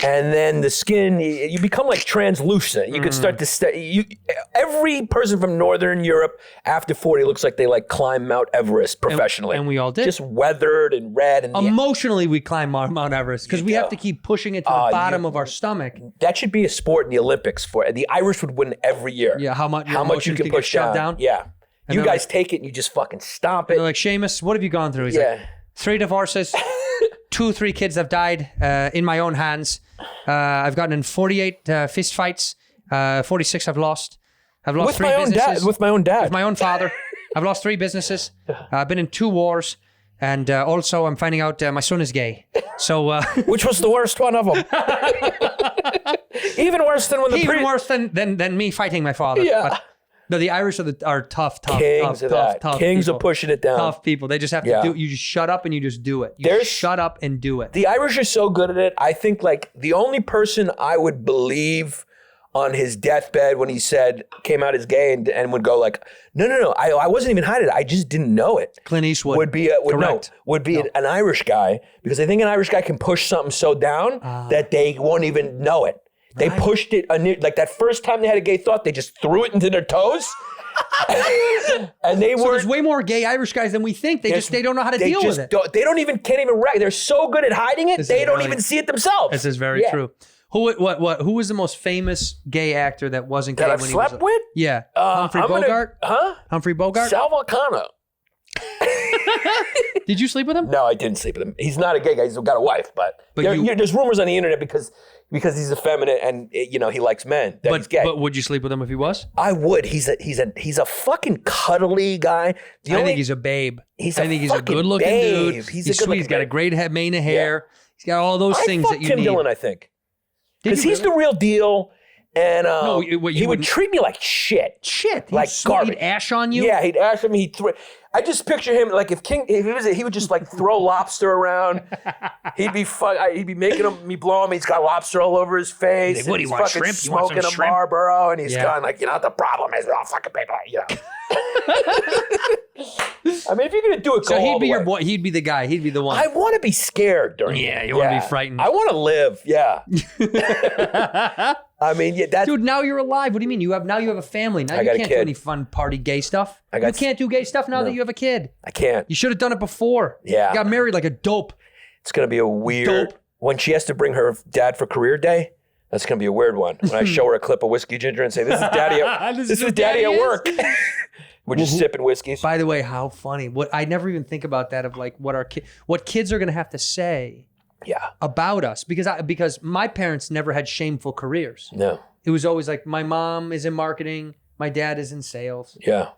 And then the skin, you become like translucent. You can start to, every person from Northern Europe after 40 looks like they like climb Mount Everest professionally. And we all did. Just weathered and red. And emotionally, we climb Mount Everest because we have to keep pushing it to the bottom of our stomach. That should be a sport in the Olympics. The Irish would win every year. Yeah, how much you can push down. Yeah. And you guys take it and you just fucking stomp it. They're like, Seamus, what have you gone through? He's like, 3 divorces, 3 kids have died in my own hands. I've gotten in 48 fist fights. 46 I've lost. I've lost 3 businesses. With my own dad. With my own father. I've lost 3 businesses. I've been in 2 wars. And also I'm finding out my son is gay. So which was the worst one of them? Even worse than when the Even worse than me fighting my father. Yeah. But, no, the Irish are tough Kings people. are pushing it down. Tough people. They just have to do it. You just shut up and you just do it. Shut up and do it. The Irish are so good at it. I think like the only person I would believe on his deathbed when he came out as gay and would go like, no, I wasn't even hiding it. I just didn't know it. Clint Eastwood would be an Irish guy, because I think an Irish guy can push something so down that they won't even know it. They pushed it, like that first time they had a gay thought, they just threw it into their toes. And there's way more gay Irish guys than we think. They don't know how to deal with it. Can't even they're so good at hiding it, they don't even see it themselves. This is very true. Who was the most famous gay actor that wasn't gay that I've slept with? Yeah. Humphrey Bogart? Humphrey Bogart? Sal Volcano. Did you sleep with him? No, I didn't sleep with him. He's not a gay guy. He's got a wife, but there's rumors on the internet because he's effeminate and he likes men that he's gay. But would you sleep with him if he was? I would. He's a fucking cuddly guy. I think he's a babe. I think he's a good looking babe. dude. He's sweet. He's got a great mane of hair. Yeah. He's got all those things that you Tim need. Dillon, I think. Because he's the real deal. And he he would treat me like shit. Shit. Like garbage. He'd ash on you? Yeah, he'd ash on me. I just picture him like if he would just like throw lobster around. He'd be making me blow him. He's got lobster all over his face. Like, what do you want, shrimp? You want smoking some a shrimp? Marlboro, and he's going like, the problem is we're all fucking people, I mean, if you're gonna do it, so go he'd all be the your way. boy. He'd be the guy. He'd be the one. I want to be scared during. Yeah, you want to be frightened. I want to live. Yeah. I mean, that's dude. Now you're alive. What do you mean? You have a family. Now you can't do any fun party gay stuff. You can't do gay stuff now that you have a kid. I can't. You should have done it before. Yeah. You got married like a dope. It's gonna be a weird when she has to bring her dad for career day. That's gonna be a weird one. When I show her a clip of Whiskey Ginger and say, "This is Daddy. This is Daddy at work." We're just sipping whiskeys. By the way, how funny! What I never even think about that of like what kids are gonna have to say. Yeah. About us because my parents never had shameful careers. No. It was always like my mom is in marketing, my dad is in sales. Yeah.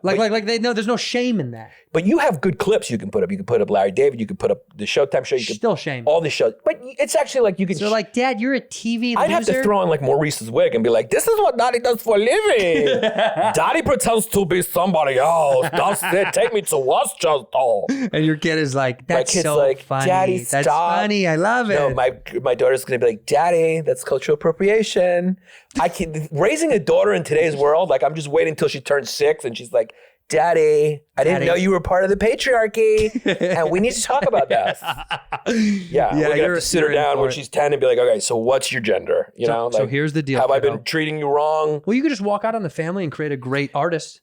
Like they know there's no shame in that. But you have good clips you can put up. You can put up Larry David. You can put up the Showtime show. You can still shame. All the shows. But it's actually like you can. So like, Dad, you're a TV loser. I'd have to throw on like Maurice's wig and be like, this is what Daddy does for a living. Daddy pretends to be somebody else. That's it. Take me to Westchester. And your kid is like, that's kid's so like, funny. Daddy, that's stop. funny. I love it. No, my daughter's gonna be like, Daddy, that's cultural appropriation. Raising a daughter in today's world, like I'm just waiting until she turns 6 and she's like, Daddy, I didn't know you were part of the patriarchy, and we need to talk about that. Yeah, we're gonna have to sit her down when she's 10 and be like, okay, so what's your gender? So here's the deal. Have I been treating you wrong? Well, you could just walk out on the family and create a great artist.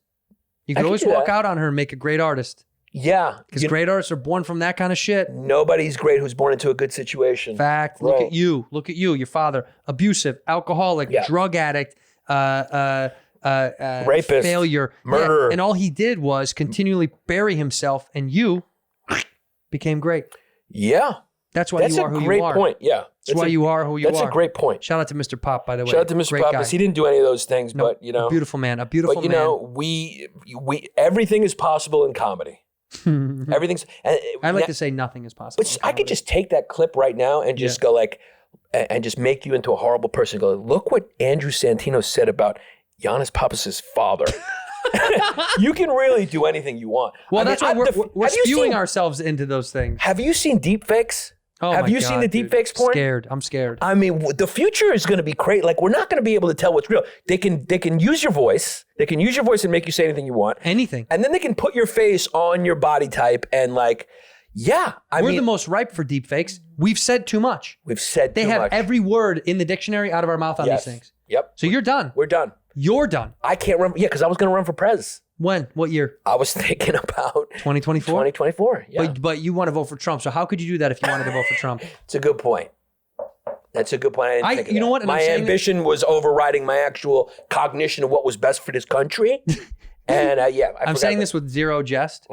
You could always walk out on her and make a great artist. Yeah. Because great artists are born from that kind of shit. Nobody's great who's born into a good situation. Fact. Look at you. Look at you. Your father, abusive, alcoholic, drug addict, rapist, failure, murderer. And all he did was continually bury himself, and you became great. Yeah. That's why you are who you are. That's a great point. Yeah. That's why you are who you are. That's a great point. Shout out to Mr. Pop, by the way. Shout out to Mr. Pappas. He didn't do any of those things, but a beautiful man. A beautiful man. But we everything is possible in comedy. Everything's. I like to say nothing is possible. But I could just take that clip right now and just go like, and just make you into a horrible person. Go, look what Andrew Santino said about Yannis Pappas' father. You can really do anything you want. Well, that's why we're spewing ourselves into those things. Have you seen deepfakes? Oh, have you seen the deepfakes porn? I'm scared. I mean, the future is going to be great. Like, we're not going to be able to tell what's real. They can use your voice. They can use your voice and make you say anything you want. Anything. And then they can put your face on your body type and like, yeah. We're the most ripe for deepfakes. We've said too much. We've said too much. They have every word in the dictionary out of our mouth on these things. Yep. So you're done. We're done. You're done. I can't remember. Yeah, because I was going to run for prez. When? What year? I was thinking about 2024. 2024. Yeah. But you want to vote for Trump. So how could you do that if you wanted to vote for Trump? It's a good point. That's a good point. I didn't think of you know that. what? And my ambition was overriding my actual cognition of what was best for this country. And I'm saying this with zero jest.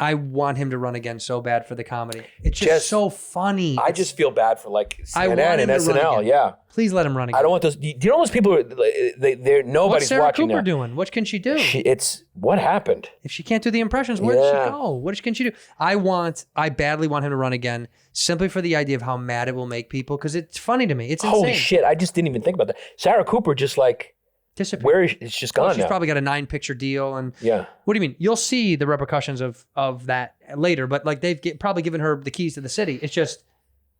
I want him to run again so bad for the comedy. It's just so funny. I just feel bad for like CNN I want him and to run SNL. again. Yeah. Please let him run again. I don't want those. Do you know those people? They're nobody's What's Sarah watching Cooper now. doing? What can she do? It's what happened. If she can't do the impressions, where does she go? What can she do? I badly want him to run again, simply for the idea of how mad it will make people. Because it's funny to me. It's insane. Holy shit! I just didn't even think about that. Sarah Cooper just like. Where is it's just gone she's now. Probably got a 9-picture deal, and yeah. What do you mean? You'll see the repercussions of that later, but like they've probably given her the keys to the city. It's just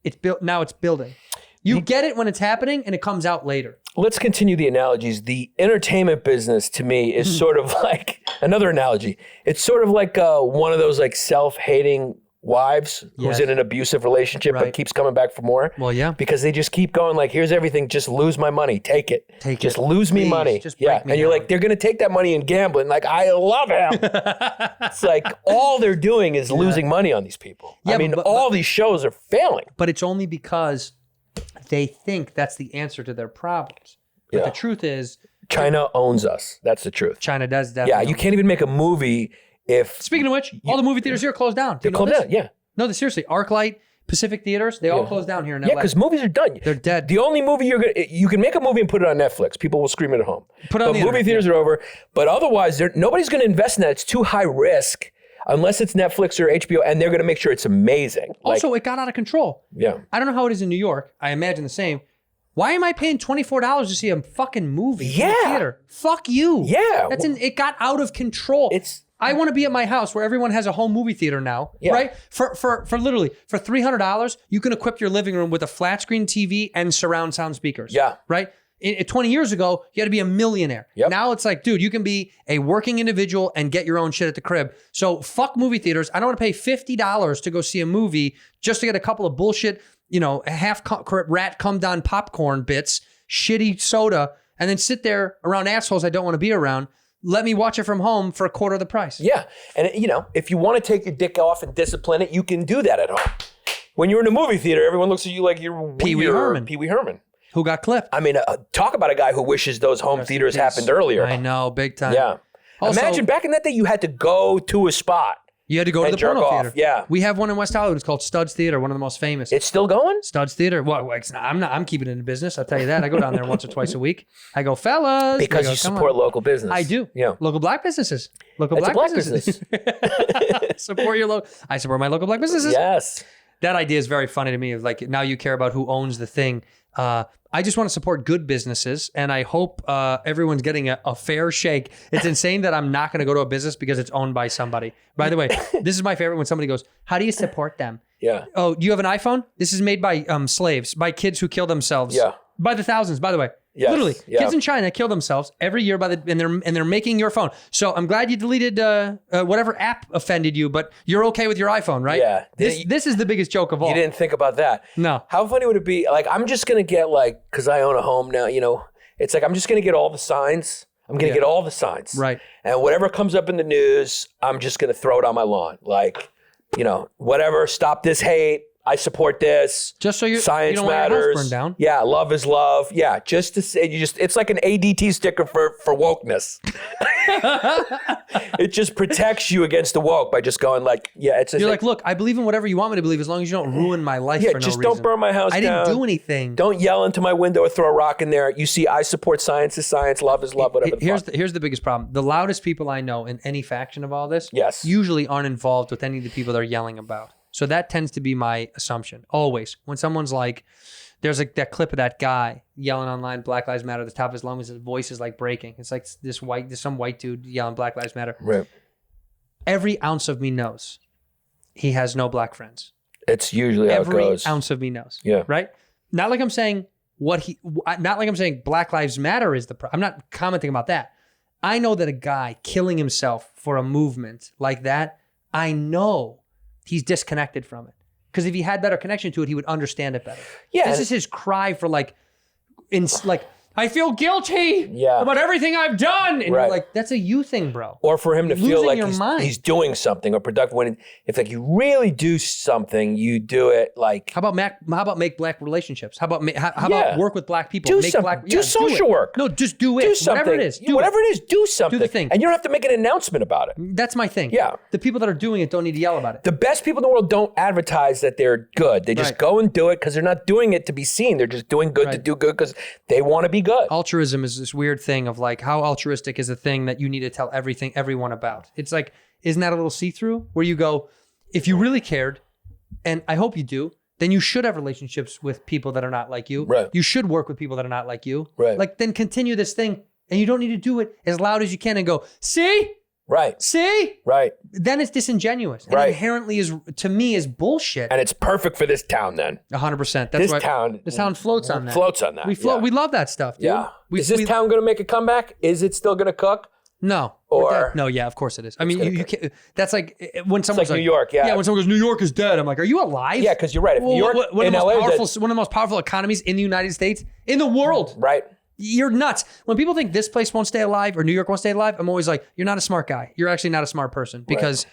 it's built now. It's building. You get it when it's happening, and it comes out later. Let's continue the analogies. The entertainment business to me is sort of like another analogy. It's sort of like one of those like self-hating wives who's in an abusive relationship but keeps coming back for more. Well, yeah. Because they just keep going like, here's everything, just lose my money, take it. Just lose me money. Just break me and you're down. like, they're going to take that money and gamble. And like, I love him. It's like all they're doing is losing money on these people. Yeah, I mean, all these shows are failing. But it's only because they think that's the answer to their problems. But the truth is... China owns us. That's the truth. China does definitely. Yeah, you can't even make a movie if... Speaking of which, all the movie theaters here are closed down. They're closed down, yeah. No, seriously. ArcLight, Pacific Theaters, they all closed down here in LA. Yeah, because movies are done. They're dead. The only movie you can make a movie and put it on Netflix. People will scream it at home. Put it on the movie internet, theaters are over. But otherwise, nobody's going to invest in that. It's too high risk unless it's Netflix or HBO, and they're going to make sure it's amazing. Also, it got out of control. Yeah. I don't know how it is in New York. I imagine the same. Why am I paying $24 to see a fucking movie in Yeah. the theater? Fuck you. Yeah. It got out of control. I want to be at my house where everyone has a home movie theater now, right? For literally, for $300, you can equip your living room with a flat screen TV and surround sound speakers. Yeah. Right? 20 years ago, you had to be a millionaire. Yep. Now it's like, dude, you can be a working individual and get your own shit at the crib. So fuck movie theaters. I don't want to pay $50 to go see a movie just to get a couple of bullshit, half rat come down popcorn bits, shitty soda, and then sit there around assholes I don't want to be around. Let me watch it from home for a quarter of the price. Yeah. And, if you want to take your dick off and discipline it, you can do that at home. When you're in a movie theater, everyone looks at you like you're Pee Wee Herman. Pee Wee Herman. Who got clipped. I mean, talk about a guy who wishes those home theaters happened earlier. I know, big time. Yeah. Also, imagine back in that day, you had to go to a spot. You had to go to the jerk porno off. theater. Yeah. We have one in West Hollywood. It's called Studs Theater, one of the most famous. It's still going? Studs Theater. Well, it's not, I'm keeping it in business. I'll tell you that. I go down there once or twice a week. I go, fellas. Because go, you support local business. I do. Yeah. Local black businesses. Local It's black a black businesses. Support your local. I support my local black businesses. Yes. That idea is very funny to me. Of like, now you care about who owns the thing. I just want to support good businesses, and I hope everyone's getting a fair shake. It's insane that I'm not going to go to a business because it's owned by somebody. By the way, this is my favorite when somebody goes, how do you support them? Yeah. Oh, do you have an iPhone? This is made by slaves, by kids who kill themselves. Yeah. By the thousands, by the way. Yes. Literally, Yeah. kids in China kill themselves every year and they're making your phone. So I'm glad you deleted whatever app offended you, but you're okay with your iPhone, right? Yeah. This is the biggest joke of all. You didn't think about that. No. How funny would it be? Like, I'm just going to get because I own a home now, it's like, I'm just going to get all the signs. I'm going to get all the signs. Right. And whatever comes up in the news, I'm just going to throw it on my lawn. Like, whatever, stop this hate. I support this. Just so Science you don't matters. want your house burned down. Yeah, love is love. Yeah, just to say, it's like an ADT sticker for wokeness. It just protects you against the woke by just going You're like, look, I believe in whatever you want me to believe as long as you don't ruin my life for no reason. just don't burn my house down. I didn't do anything. Don't yell into my window or throw a rock in there. You see, I support science is science, love is love, whatever. Here's the biggest problem. The loudest people I know in any faction of all this usually aren't involved with any of the people they're yelling about. So that tends to be my assumption. Always. When someone's like, there's like that clip of that guy yelling online, Black Lives Matter, at the top of his lungs, his voice is like breaking. It's like there's some white dude yelling Black Lives Matter. Right. Every ounce of me knows he has no black friends. It's usually how it goes. Every ounce of me knows. Yeah. Right? Not like I'm saying not like I'm saying Black Lives Matter is the problem. I'm not commenting about that. I know that a guy killing himself for a movement like that, I know he's disconnected from it. Because if he had better connection to it, he would understand it better. Yeah. This is his cry for I feel guilty Yeah. about everything I've done. And Right. you're like, that's a you thing, bro. Or for him to Losing feel like your mind. he's doing something or productive. When if like you really do something, you do it like How about make black relationships? How about how Yeah. about work with black people? do Make something. black Do social work. No, just do it. Do something. Whatever it is. Whatever it is, do something. Do the thing. And you don't have to make an announcement about it. That's my thing. Yeah. The people that are doing it don't need to yell about it. The best people in the world don't advertise that they're good. They just Right. go and do it because they're not doing it to be seen. They're just doing good to Right. do good because they want to be good. Altruism is this weird thing of like how altruistic is a thing that you need to tell everyone about. It's like, isn't that a little see-through where you go, if you really cared, and I hope you do, then you should have relationships with people that are not like you. Right. You should work with people that are not like you. Right. Like then continue this thing and you don't need to do it as loud as you can and go, see? Right. See? Right. Then it's disingenuous. And Right. inherently is, to me, is bullshit. And it's perfect for this town then. 100%. This why town floats on that. Floats on that. We float. Yeah. We love that stuff, dude. Yeah. We, Is this town going to make a comeback? Is it still going to cook? No. Or- no, yeah, of course it is. I mean, you can't. That's like when someone's like New York, yeah. Yeah, when someone goes, New York is dead. I'm like, are you alive? Yeah, because you're right. If New York one of and the LA, one of the most powerful economies in the United States, in the world. right. You're nuts. When people think this place won't stay alive or New York won't stay alive, I'm always like, you're not a smart guy. You're actually not a smart person because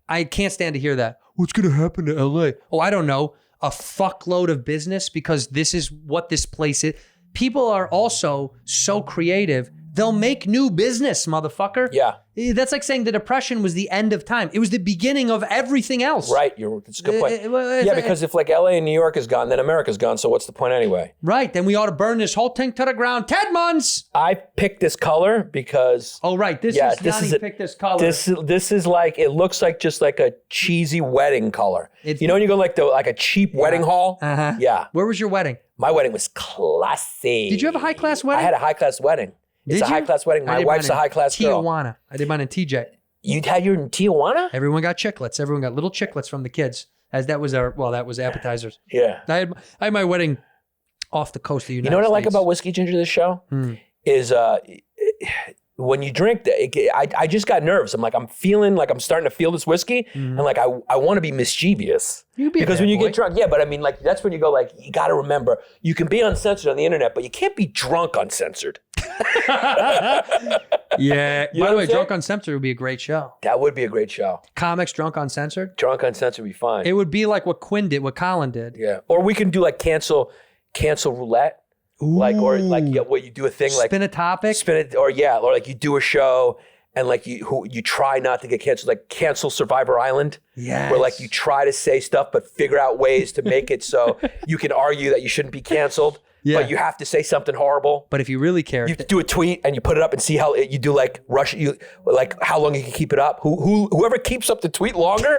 I can't stand to hear that. What's going to happen to LA? Oh, I don't know. A fuckload of business because this is what this place is. People are also so creative. they'll make new business, motherfucker. Yeah. That's like saying the Depression was the end of time. It was the beginning of everything else. Right. That's a good point. Yeah, because if like LA and New York is gone, then America's gone. So what's the point anyway? Right. Then we ought to burn this whole thing to the ground. 10 months. I picked this color because. Oh, right. This is picked this color. This is like, it looks like just like a cheesy wedding color. You know when you go like a cheap wedding hall? Uh-huh. Yeah. Where was your wedding? My wedding was classy. Did you have a high class wedding? I had a high class wedding. It's a high class wedding. My wife's a high class girl. Tijuana. I did mine in TJ. You had your in Tijuana? Everyone got chiclets. Everyone got little chiclets from the kids. As that was that was appetizers. Yeah. I had my wedding off the coast of the United States. You know what I like about Whiskey Ginger, this show? Is when you drink, I just got nerves. I'm like, I'm starting to feel this whiskey, and like I want to be mischievous. Because when you get drunk, yeah, but I mean, like that's when you go like, you got to remember, you can be uncensored on the internet, but you can't be drunk uncensored. Yeah. By the way, Drunk Uncensored would be a great show. That would be a great show. Comics Drunk Uncensored. Drunk Uncensored would be fine. It would be like what Quinn did, what Colin did. Yeah. Or we can do like cancel roulette. Ooh. Like, or like, yeah, what you do a thing like spin a topic, or like you do a show and like you try not to get canceled, like cancel Survivor Island. Yeah. Where like you try to say stuff but figure out ways to make it so you can argue that you shouldn't be canceled. Yeah. But you have to say something horrible. But if you really care, you do a tweet and you put it up and see how you do like rush. You like how long you can keep it up. Whoever keeps up the tweet longer.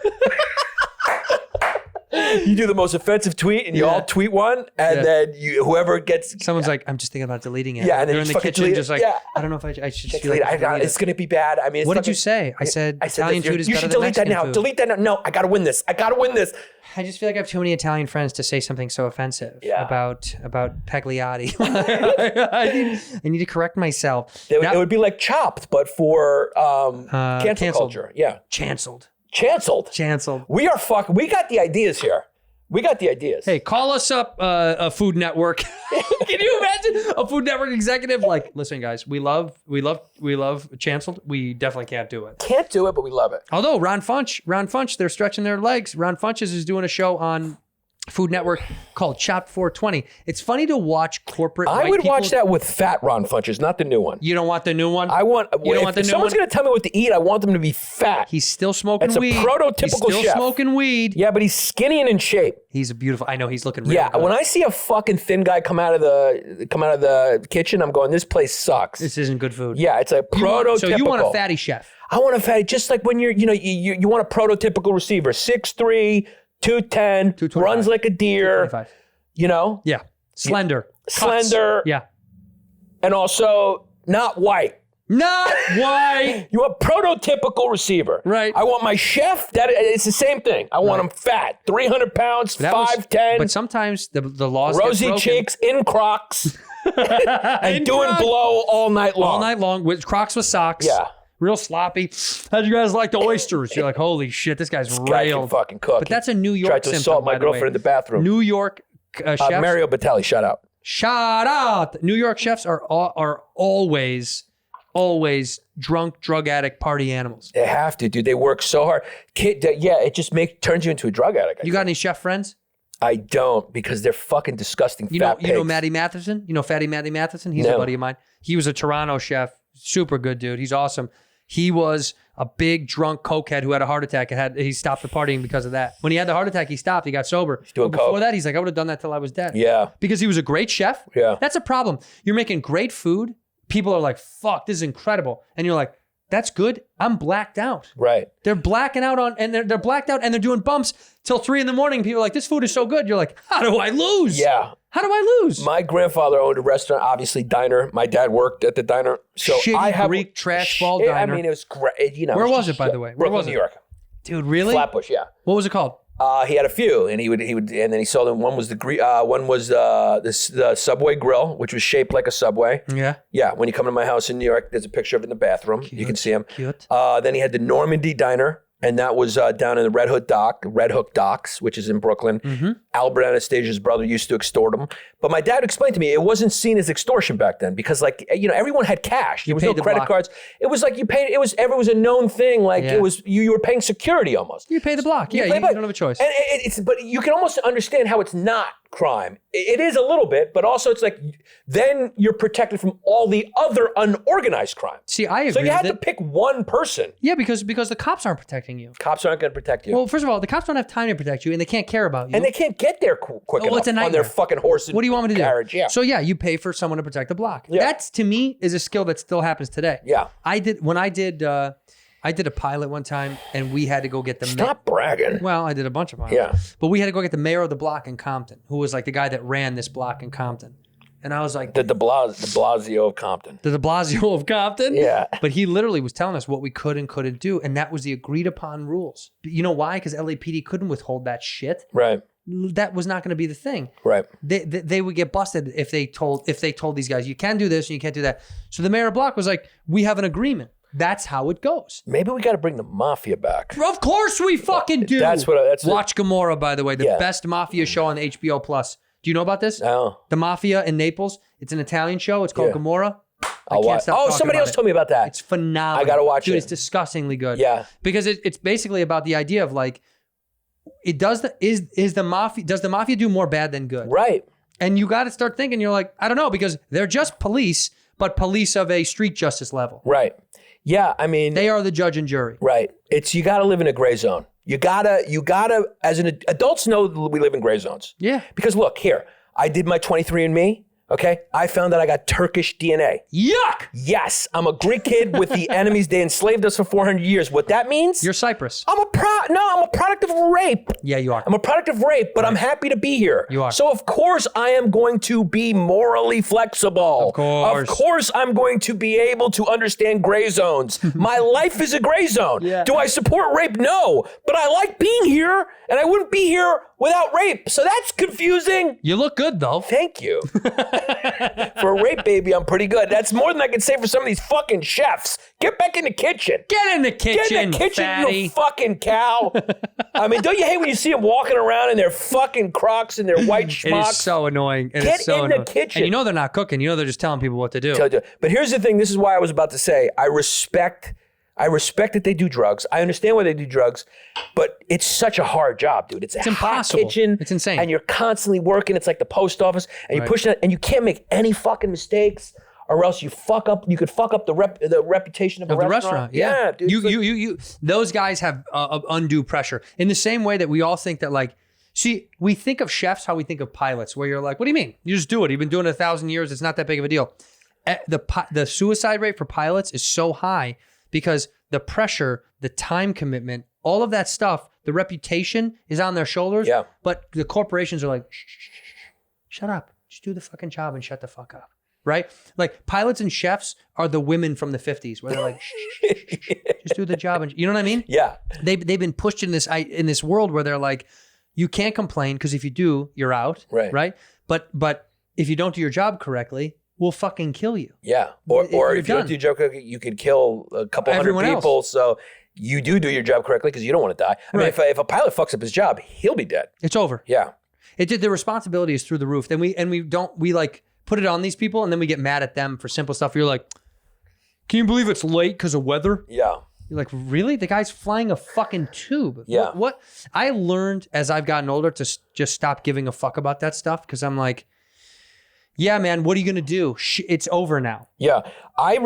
You do the most offensive tweet and you all tweet one, and then whoever gets. Someone's like, I'm just thinking about deleting it. Yeah, and then they're in the kitchen, just like, I don't know if I should delete it. It's going to be bad. I mean, what did you say? I said Italian food is better than Mexican food. You should delete that now. No, I got to win this. I just feel like I have too many Italian friends to say something so offensive about Pagliatti. I need to correct myself. It would be like Chopped, but for cancel culture. Yeah. Canceled. We are fucking. We got the ideas here. Hey, call us up, a Food Network. Can you imagine a Food Network executive like, listen, guys, we love Canceled. We definitely can't do it. Can't do it, but we love it. Although Ron Funch, they're stretching their legs. Ron Funches is doing a show on Food Network called Chopped 420. It's funny to watch corporate. I would watch that with fat Ron Funches, not the new one. You don't want the new one? If someone's going to tell me what to eat, I want them to be fat. He's still smoking weed. It's a prototypical chef. He's still smoking weed. Yeah, but he's skinny and in shape. He's a beautiful. I know he's looking really good. When I see a fucking thin guy come out of the kitchen, I'm going, this place sucks. This isn't good food. Yeah, it's a prototypical. So you want a fatty chef? I want a fatty, just like when you want a prototypical receiver, 6'3", 210, runs like a deer. 225. Yeah. Slender. Yeah. And also not white. Not white. You want prototypical receiver. Right. I want my chef, it's the same thing. I want him fat, 300 pounds, 5'10". But sometimes the laws rosy get broken. cheeks, in Crocs, and doing blow all night long. All night long with Crocs with socks. Yeah. Real sloppy. How'd you guys like the oysters? You're like, holy shit, this guy's railed. Fucking cook. But that's a New York Tried to assault my girlfriend in the bathroom. New York chefs. Mario Batali, shout out. Shout out. New York chefs are always drunk, drug addict, party animals. They have to, dude. They work so hard. It just turns you into a drug addict. You got any chef friends? I don't, because they're fucking disgusting fat pigs. You know Matty Matheson? You know Fatty Matty Matheson? He's a buddy of mine. He was a Toronto chef. Super good dude. He's awesome. He was a big drunk cokehead who had a heart attack and he stopped the partying because of that. When he had the heart attack, he stopped. He got sober. Before that, he's like, I would have done that till I was dead. Yeah. Because he was a great chef. Yeah. That's a problem. You're making great food. People are like, fuck, this is incredible. And you're like, that's good. I'm blacked out. Right. They're blacking out they're blacked out and they're doing bumps till 3 a.m. People are like, this food is so good. You're like, how do I lose? Yeah. How do I lose? My grandfather owned a restaurant, obviously diner. My dad worked at the diner. So Shitty Greek trash ball diner. I mean, it was great. Where was it, by the way? Brooklyn, New York. Dude, really? Flatbush, yeah. What was it called? He had a few, and he would, and then he sold them. One was the Subway grill, which was shaped like a Subway. Yeah. Yeah. When you come to my house in New York, there's a picture of it in the bathroom. Cute. You can see him. Cute. Then he had the Normandy Diner, and that was down in the Red Hook Docks, which is in Brooklyn. Mm-hmm. Albert Anastasia's brother used to extort him. But my dad explained to me it wasn't seen as extortion back then because, like, everyone had cash. There was no credit cards. It was like you paid. It was a known thing. Like it was you were paying security almost. You pay the block. You don't have a choice. And but you can almost understand how it's not crime. It is a little bit, but also it's like, then you're protected from all the other unorganized crime. See, I agree. So you have to pick one person. Yeah, because the cops aren't protecting you. Cops aren't going to protect you. Well, first of all, the cops don't have time to protect you, and they can't care about you. And they can't get there quick enough it's a nightmare. on their fucking horse and what do you want me to carriage. do? Yeah. So yeah, you pay for someone to protect the block. Yeah. That's, to me, is a skill that still happens today. Yeah. I did a pilot one time, and we had to go get the Stop bragging. Well, I did a bunch of pilots. Yeah. But we had to go get the mayor of the block in Compton, who was like the guy that ran this block in Compton. And I was like... The de Blasio of Compton. The de Blasio of Compton? Yeah. But he literally was telling us what we could and couldn't do, and that was the agreed upon rules. You know why? Because LAPD couldn't withhold that shit. Right. That was not going to be the thing. Right. They would get busted if they told these guys, you can do this and you can't do that. So the mayor of block was like, we have an agreement. That's how it goes. Maybe we got to bring the mafia back. Of course we fucking do. Watch Gomorrah, by the way, the best mafia show on HBO Plus. Do you know about this? No. The Mafia in Naples. It's an Italian show. It's called Gomorrah. I'll watch. Oh, somebody else told me about that. It's phenomenal. I got to watch it. Dude, it's disgustingly good. Yeah. Because it's basically about the idea of like, does the mafia do more bad than good? Right. And you got to start thinking, you're like, I don't know, because they're just police, but police of a street justice level. Right. Yeah, I mean, they are the judge and jury. Right. You got to live in a gray zone. You gotta, as adults know we live in gray zones. Yeah. Because look, here, I did my 23andMe. Okay, I found that I got Turkish DNA. Yuck! Yes, I'm a Greek kid with the enemies. They enslaved us for 400 years. What that means? You're Cyprus. I'm a product of rape. Yeah, you are. I'm a product of rape, but I'm happy to be here. You are. So of course I am going to be morally flexible. Of course. Of course I'm going to be able to understand gray zones. My life is a gray zone. Yeah. Do I support rape? No, but I like being here, and I wouldn't be here without rape. So that's confusing. You look good though. Thank you. For a rape baby, I'm pretty good. That's more than I can say for some of these fucking chefs. Get back in the kitchen. Get in the kitchen, Get in the kitchen, fatty. you fucking cow. I mean, don't you hate when you see them walking around in their fucking Crocs and their white schmucks? It is so annoying. Get in the kitchen. And you know they're not cooking. You know they're just telling people what to do. But here's the thing. This is why I was about to say, I respect that they do drugs. I understand why they do drugs, but it's such a hard job, dude. It's impossible. Hot kitchen. It's insane. And you're constantly working. It's like the post office, and you're pushing it, and you can't make any fucking mistakes, or else you fuck up. You could fuck up the reputation of the restaurant. Yeah, dude. You. Those guys have undue pressure. In the same way that we all think that, like, see, we think of chefs how we think of pilots, where you're like, what do you mean? You just do it. You've been doing it 1,000 years. It's not that big of a deal. The suicide rate for pilots is so high because the pressure, the time commitment, all of that stuff, the reputation is on their shoulders. Yeah. But the corporations are like, shh, shut up. Just do the fucking job and shut the fuck up. Right? Like pilots and chefs are the women from the 50s where they're like, shh, just do the job. And you know what I mean? Yeah. They've been pushed in this world where they're like, you can't complain because if you do, you're out. Right. But if you don't do your job correctly, we'll fucking kill you. Yeah. Or if you don't do your job correctly, you could kill a couple Everyone hundred people. else. So you do your job correctly because you don't want to die. I mean, if a pilot fucks up his job, he'll be dead. It's over. Yeah. The responsibility is through the roof. Then we like put it on these people and then we get mad at them for simple stuff. You're like, can you believe it's late because of weather? Yeah. You're like, really? The guy's flying a fucking tube. Yeah. What? I learned as I've gotten older to just stop giving a fuck about that stuff because I'm like, yeah, man, what are you going to do? It's over now. Yeah. I've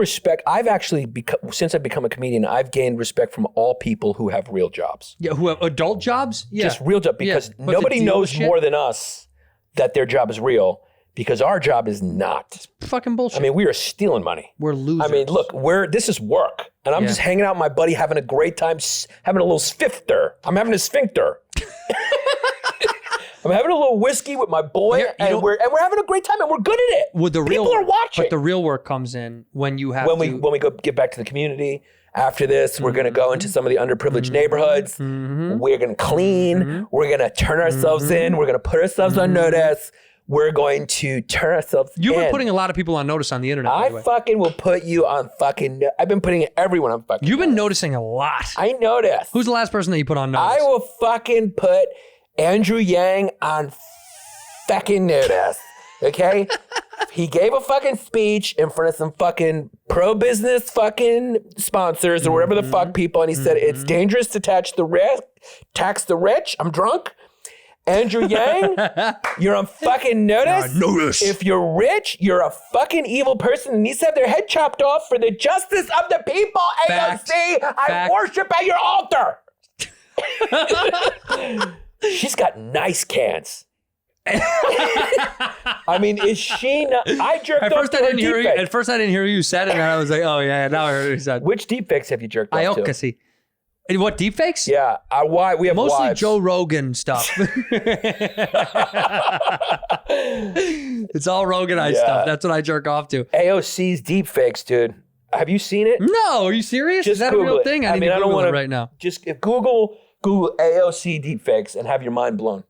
actually, since I've become a comedian, I've gained respect from all people who have real jobs. Yeah, who have adult jobs? Yeah. Just real jobs, because nobody knows more than us that their job is real, because our job is not. It's fucking bullshit. I mean, we are stealing money. We're losers. I mean, look, this is work. And I'm just hanging out with my buddy, having a great time, having a little sphincter. I'm having a sphincter. I'm having a little whiskey with my boy, and we're having a great time, and we're good at it. People are watching. But the real work comes in when you have when we go get back to the community. After this, we're going to go into some of the underprivileged neighborhoods. We're going to clean. We're going to turn ourselves in. We're going to put ourselves on notice. We're going to turn ourselves in. You've been putting a lot of people on notice on the internet, by the way. fucking will put you on fucking... I've been putting everyone on fucking You've been noticing a lot. I notice. Who's the last person that you put on notice? I will fucking put Andrew Yang on fucking notice, okay? He gave a fucking speech in front of some fucking pro-business fucking sponsors or whatever the fuck people, and he said, it's dangerous to tax the rich. I'm drunk. Andrew Yang, you're on fucking notice. Notice. If you're rich, you're a fucking evil person and needs to have their head chopped off for the justice of the people. Fact. AOC, I Fact. worship at your altar. She's got nice cans. I mean, is she not? I jerked At off first, to I her didn't hear you. deepfake. At first, I didn't hear you said it, and I was like, "Oh yeah, now I heard you said." Which deepfakes have you jerked off to? Iocracy. And what deepfakes? Yeah, why we have Mostly wives. Joe Rogan stuff. It's all Roganized stuff. That's what I jerk off to. AOC's deepfakes, dude. Have you seen it? No, are you serious? Just Is that a Google real it. thing? I need mean, to I don't Google want it to right now. Just Google AOC deepfakes and have your mind blown.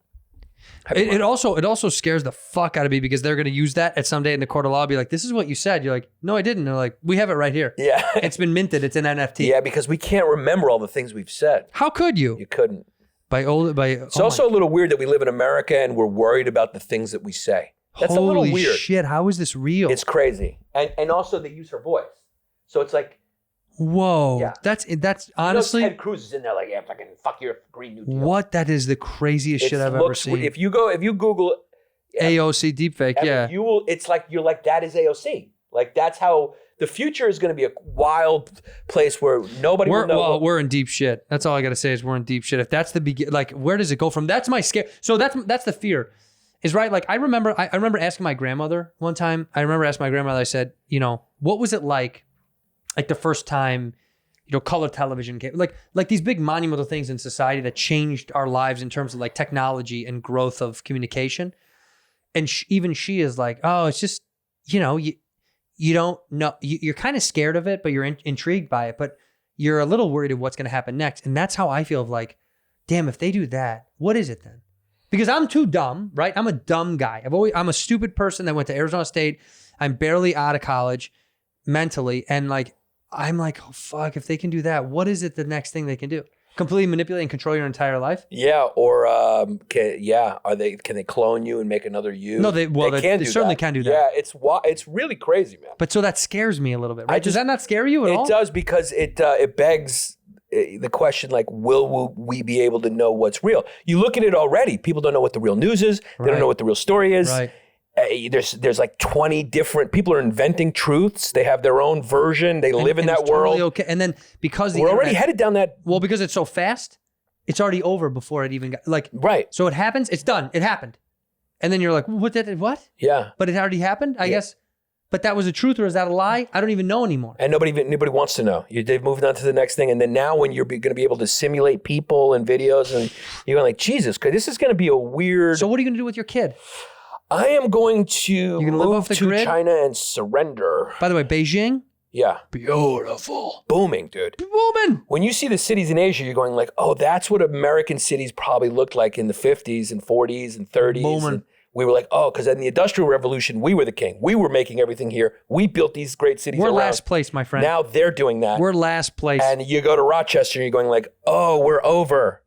It also scares the fuck out of me because they're going to use that at some day in the court of law. Be like, this is what you said. You're like, no, I didn't. They're like, we have it right here. Yeah. It's been minted. It's an NFT. Yeah, because we can't remember all the things we've said. How could you? You couldn't. It's Also a little weird that we live in America and we're worried about the things that we say. That's a little weird. Holy shit, how is this real? It's crazy. And also they use her voice. So it's like, whoa. Yeah. That's honestly, Ted Cruz is in there like, yeah, fuck your Green New Deal. what? That is the craziest shit I've ever seen. If you Google AOC deepfake, yeah. you will. It's like you're like that is AOC. Like that's how the future is going to be a wild place where nobody will know. Well, we're in deep shit. That's all I got to say is we're in deep shit. If that's the begin, like where does it go from? That's my scare. So that's the fear, is right. Like I remember asking my grandmother one time. I said, you know, what was it like the first time, you know, color television came, like these big monumental things in society that changed our lives in terms of like technology and growth of communication. And even she is like, oh, it's just, you know, you don't know, you're kind of scared of it, but you're intrigued by it, but you're a little worried of what's going to happen next. And that's how I feel of like, damn, if they do that, what is it then? Because I'm too dumb, right? I'm a dumb guy. I'm a stupid person that went to Arizona State. I'm barely out of college mentally. And like, I'm like, oh, fuck, if they can do that, what is it the next thing they can do? Completely manipulate and control your entire life? Yeah, or can they clone you and make another you? No, they certainly can do that. Yeah, it's really crazy, man. But so that scares me a little bit, right? Does that not scare you at all? It does, because it begs the question, like, will we be able to know what's real? You look at it already. People don't know what the real news is. They don't know what the real story is. Right. There's like 20 different people are inventing truths. They have their own version. They live in that it's world. Totally okay. And then because we're already headed down that. Well, because it's so fast, it's already over before it even got right. So it happens. It's done. It happened. And then you're like, what? What? Yeah. But it already happened, I guess. But that was a truth, or is that a lie? I don't even know anymore. And nobody wants to know. They've moved on to the next thing. And then now when you're going to be able to simulate people and videos, and you're like, Jesus, this is going to be a weird. So what are you going to do with your kid? I am going to move to grid? China and surrender. By the way, Beijing? Yeah. Beautiful. Booming, dude. Booming. When you see the cities in Asia, you're going like, oh, that's what American cities probably looked like in the 50s and 40s and 30s. Booming. And we were like, oh, because in the Industrial Revolution, we were the king. We were making everything here. We built these great cities We're around. last place, my friend. Now they're doing that. We're last place. And you go to Rochester and you're going like, oh, we're over.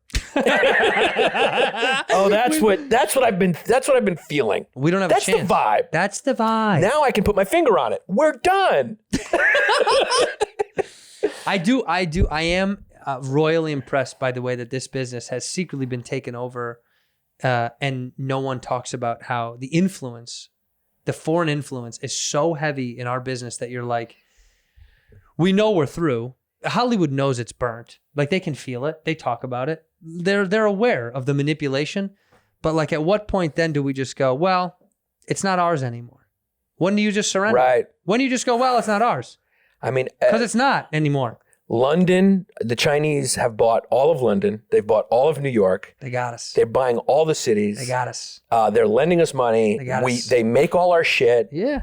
Oh, that's what I've been feeling. We don't have a chance. That's the vibe. That's the vibe. Now I can put my finger on it. We're done. I am royally impressed by the way that this business has secretly been taken over, and no one talks about how the foreign influence is so heavy in our business that you're like, we know we're through. Hollywood knows it's burnt. Like they can feel it. They talk about it. They're aware of the manipulation, but like at what point then do we just go, well, it's not ours anymore? When do you just surrender? Right. When do you just go, well, it's not ours? I mean, Because it's not anymore. London, the Chinese have bought all of London. They've bought all of New York. They got us. They're buying all the cities. They got us. They're lending us money. They got us. They make all our shit. Yeah.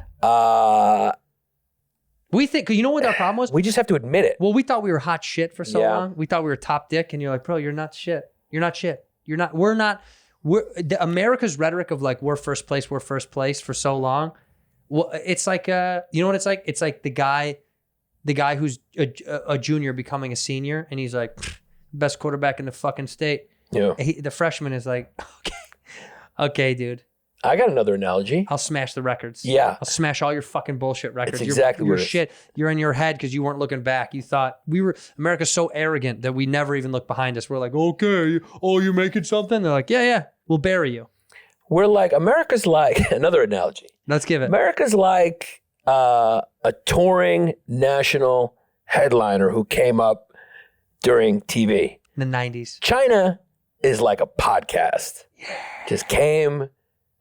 We think, you know what our problem was? We just have to admit it. Well, we thought we were hot shit for so long. We thought we were top dick, and you're like, bro, you're not shit. You're not shit. America's rhetoric of like, we're first place for so long. Well, it's like, you know what it's like? It's like the guy who's a junior becoming a senior, and he's like, best quarterback in the fucking state. Yeah. The freshman is like, okay, dude. I got another analogy. I'll smash the records. Yeah. I'll smash all your fucking bullshit records. It's exactly your what it is. shit. You're in your head because you weren't looking back. You thought America's so arrogant that we never even look behind us. We're like, okay, oh, you're making something? They're like, yeah. We'll bury you. America's like, another analogy. Let's give it. America's like a touring national headliner who came up during TV. In the 90s. China is like a podcast. Yeah. Just came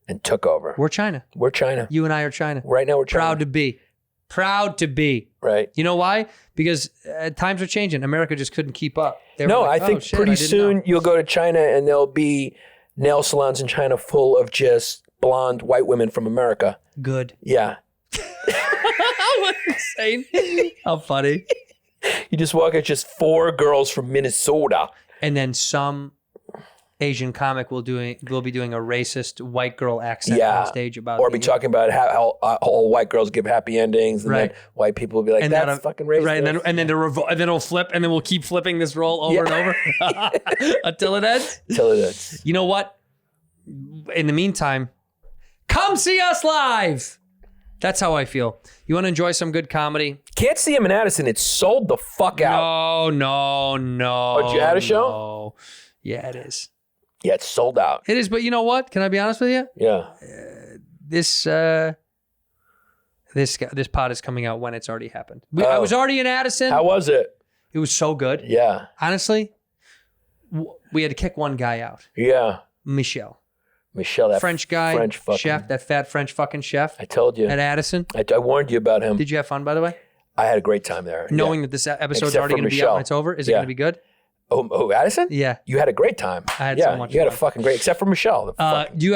and took over. We're China. We're China. You and I are China. Right now we're China. Proud to be. Proud to be. Right. You know why? Because times are changing. America just couldn't keep up. I think pretty soon you'll go to China and there'll be nail salons in China full of just blonde white women from America. Good. Yeah. What insane. How funny. You just walk, it's just 4 girls from Minnesota. And then some Asian comic will be doing a racist white girl accent on stage about or be talking about how all white girls give happy endings, and then white people will be like, "That's fucking racist." Right, and then it'll flip, and then we'll keep flipping this role over and over until it ends. Until it ends. You know what? In the meantime, come see us live. That's how I feel. You want to enjoy some good comedy? Can't see him in Addison. It's sold the fuck out. No. Oh, you had a show? No. Yeah, it is. Yeah, it's sold out. It is, but you know what? Can I be honest with you? Yeah. This pod is coming out when it's already happened. I was already in Addison. How was it? It was so good. Yeah. Honestly, we had to kick one guy out. Yeah. Michel, that French guy, French fucking chef, that fat French fucking chef. I told you. At Addison. I warned you about him. Did you have fun, by the way? I had a great time there. Knowing that this episode's already going to be out when it's over, is it going to be good? Oh, Addison? Yeah. You had a great time. I had so much you had fun. a fucking great, except for Michelle. What do you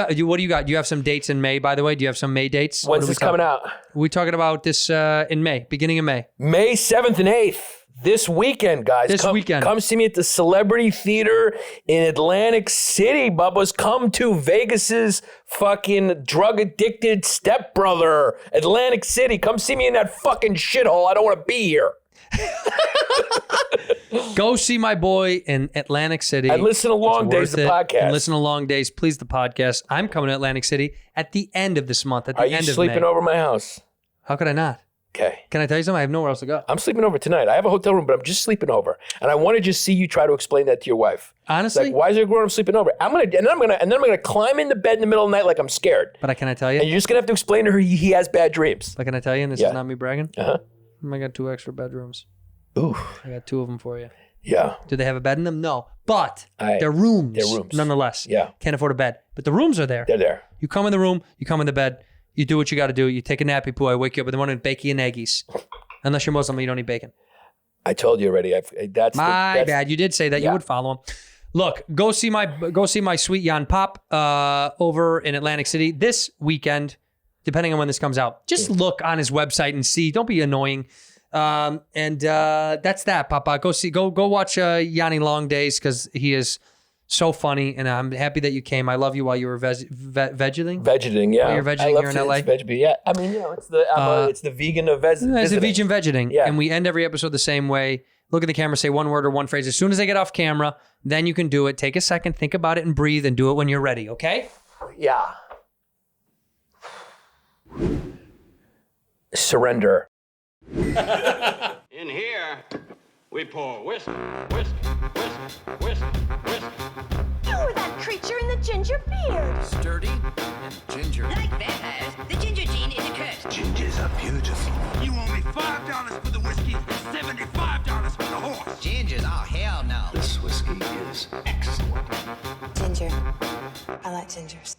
got? Do you have some dates in May, by the way? Do you have some May dates? When's this coming out? We're talking about this in May, beginning of May. May 7th and 8th. This weekend, guys. Come see me at the Celebrity Theater in Atlantic City, Bubba's. Come to Vegas's fucking drug-addicted stepbrother, Atlantic City. Come see me in that fucking shithole. I don't want to be here. Go see my boy in Atlantic City. And listen to Long Days, the podcast. And listen to Long Days, please, the podcast. I'm coming to Atlantic City at the end of this month, at the end of May. Are you sleeping over my house? How could I not? Okay. Can I tell you something? I have nowhere else to go. I'm sleeping over tonight. I have a hotel room, but I'm just sleeping over. And I want to just see you try to explain that to your wife. Honestly? Like, why is there a grown up sleeping over? I'm gonna climb into bed in the middle of the night like I'm scared. But can I tell you? And you're just gonna have to explain to her he has bad dreams. But can I tell you, and this is not me bragging? Uh-huh. I got 2 extra bedrooms. Ooh. I got 2 of them for you. Yeah. Do they have a bed in them? No. But they're rooms. They're rooms. Nonetheless. Yeah. Can't afford a bed. But the rooms are there. They're there. You come in the room, you come in the bed, you do what you got to do. You take a nappy poo. I wake you up in the morning and bake you an eggies. Unless you're Muslim, you don't eat bacon. I told you already. That's my bad. You did say that. You would follow him. Look, go see my sweet Yanni Pap over in Atlantic City this weekend, depending on when this comes out. Just look on his website and see. Don't be annoying. And that's that, Papa. Go watch Yanni Long Days because he is so funny, and I'm happy that you came. I love you while you were vegeting. Vegeting, yeah. While you're vegeting here in LA. Yeah, I mean, it's the vegan of vegeting. It's the vegan vegeting, and we end every episode the same way. Look at the camera, say one word or one phrase. As soon as I get off camera, then you can do it. Take a second, think about it, and breathe, and do it when you're ready. Okay? Yeah. Surrender. In here, we pour whiskey, whiskey, whiskey, whiskey, whiskey. You were that creature in the ginger beard. Sturdy and ginger. Like vampires, the ginger gene is a curse. Gingers are beautiful. You owe me $5 for the whiskey and $75 for the horse. Gingers? Oh, hell no. This whiskey is excellent. Ginger. I like gingers.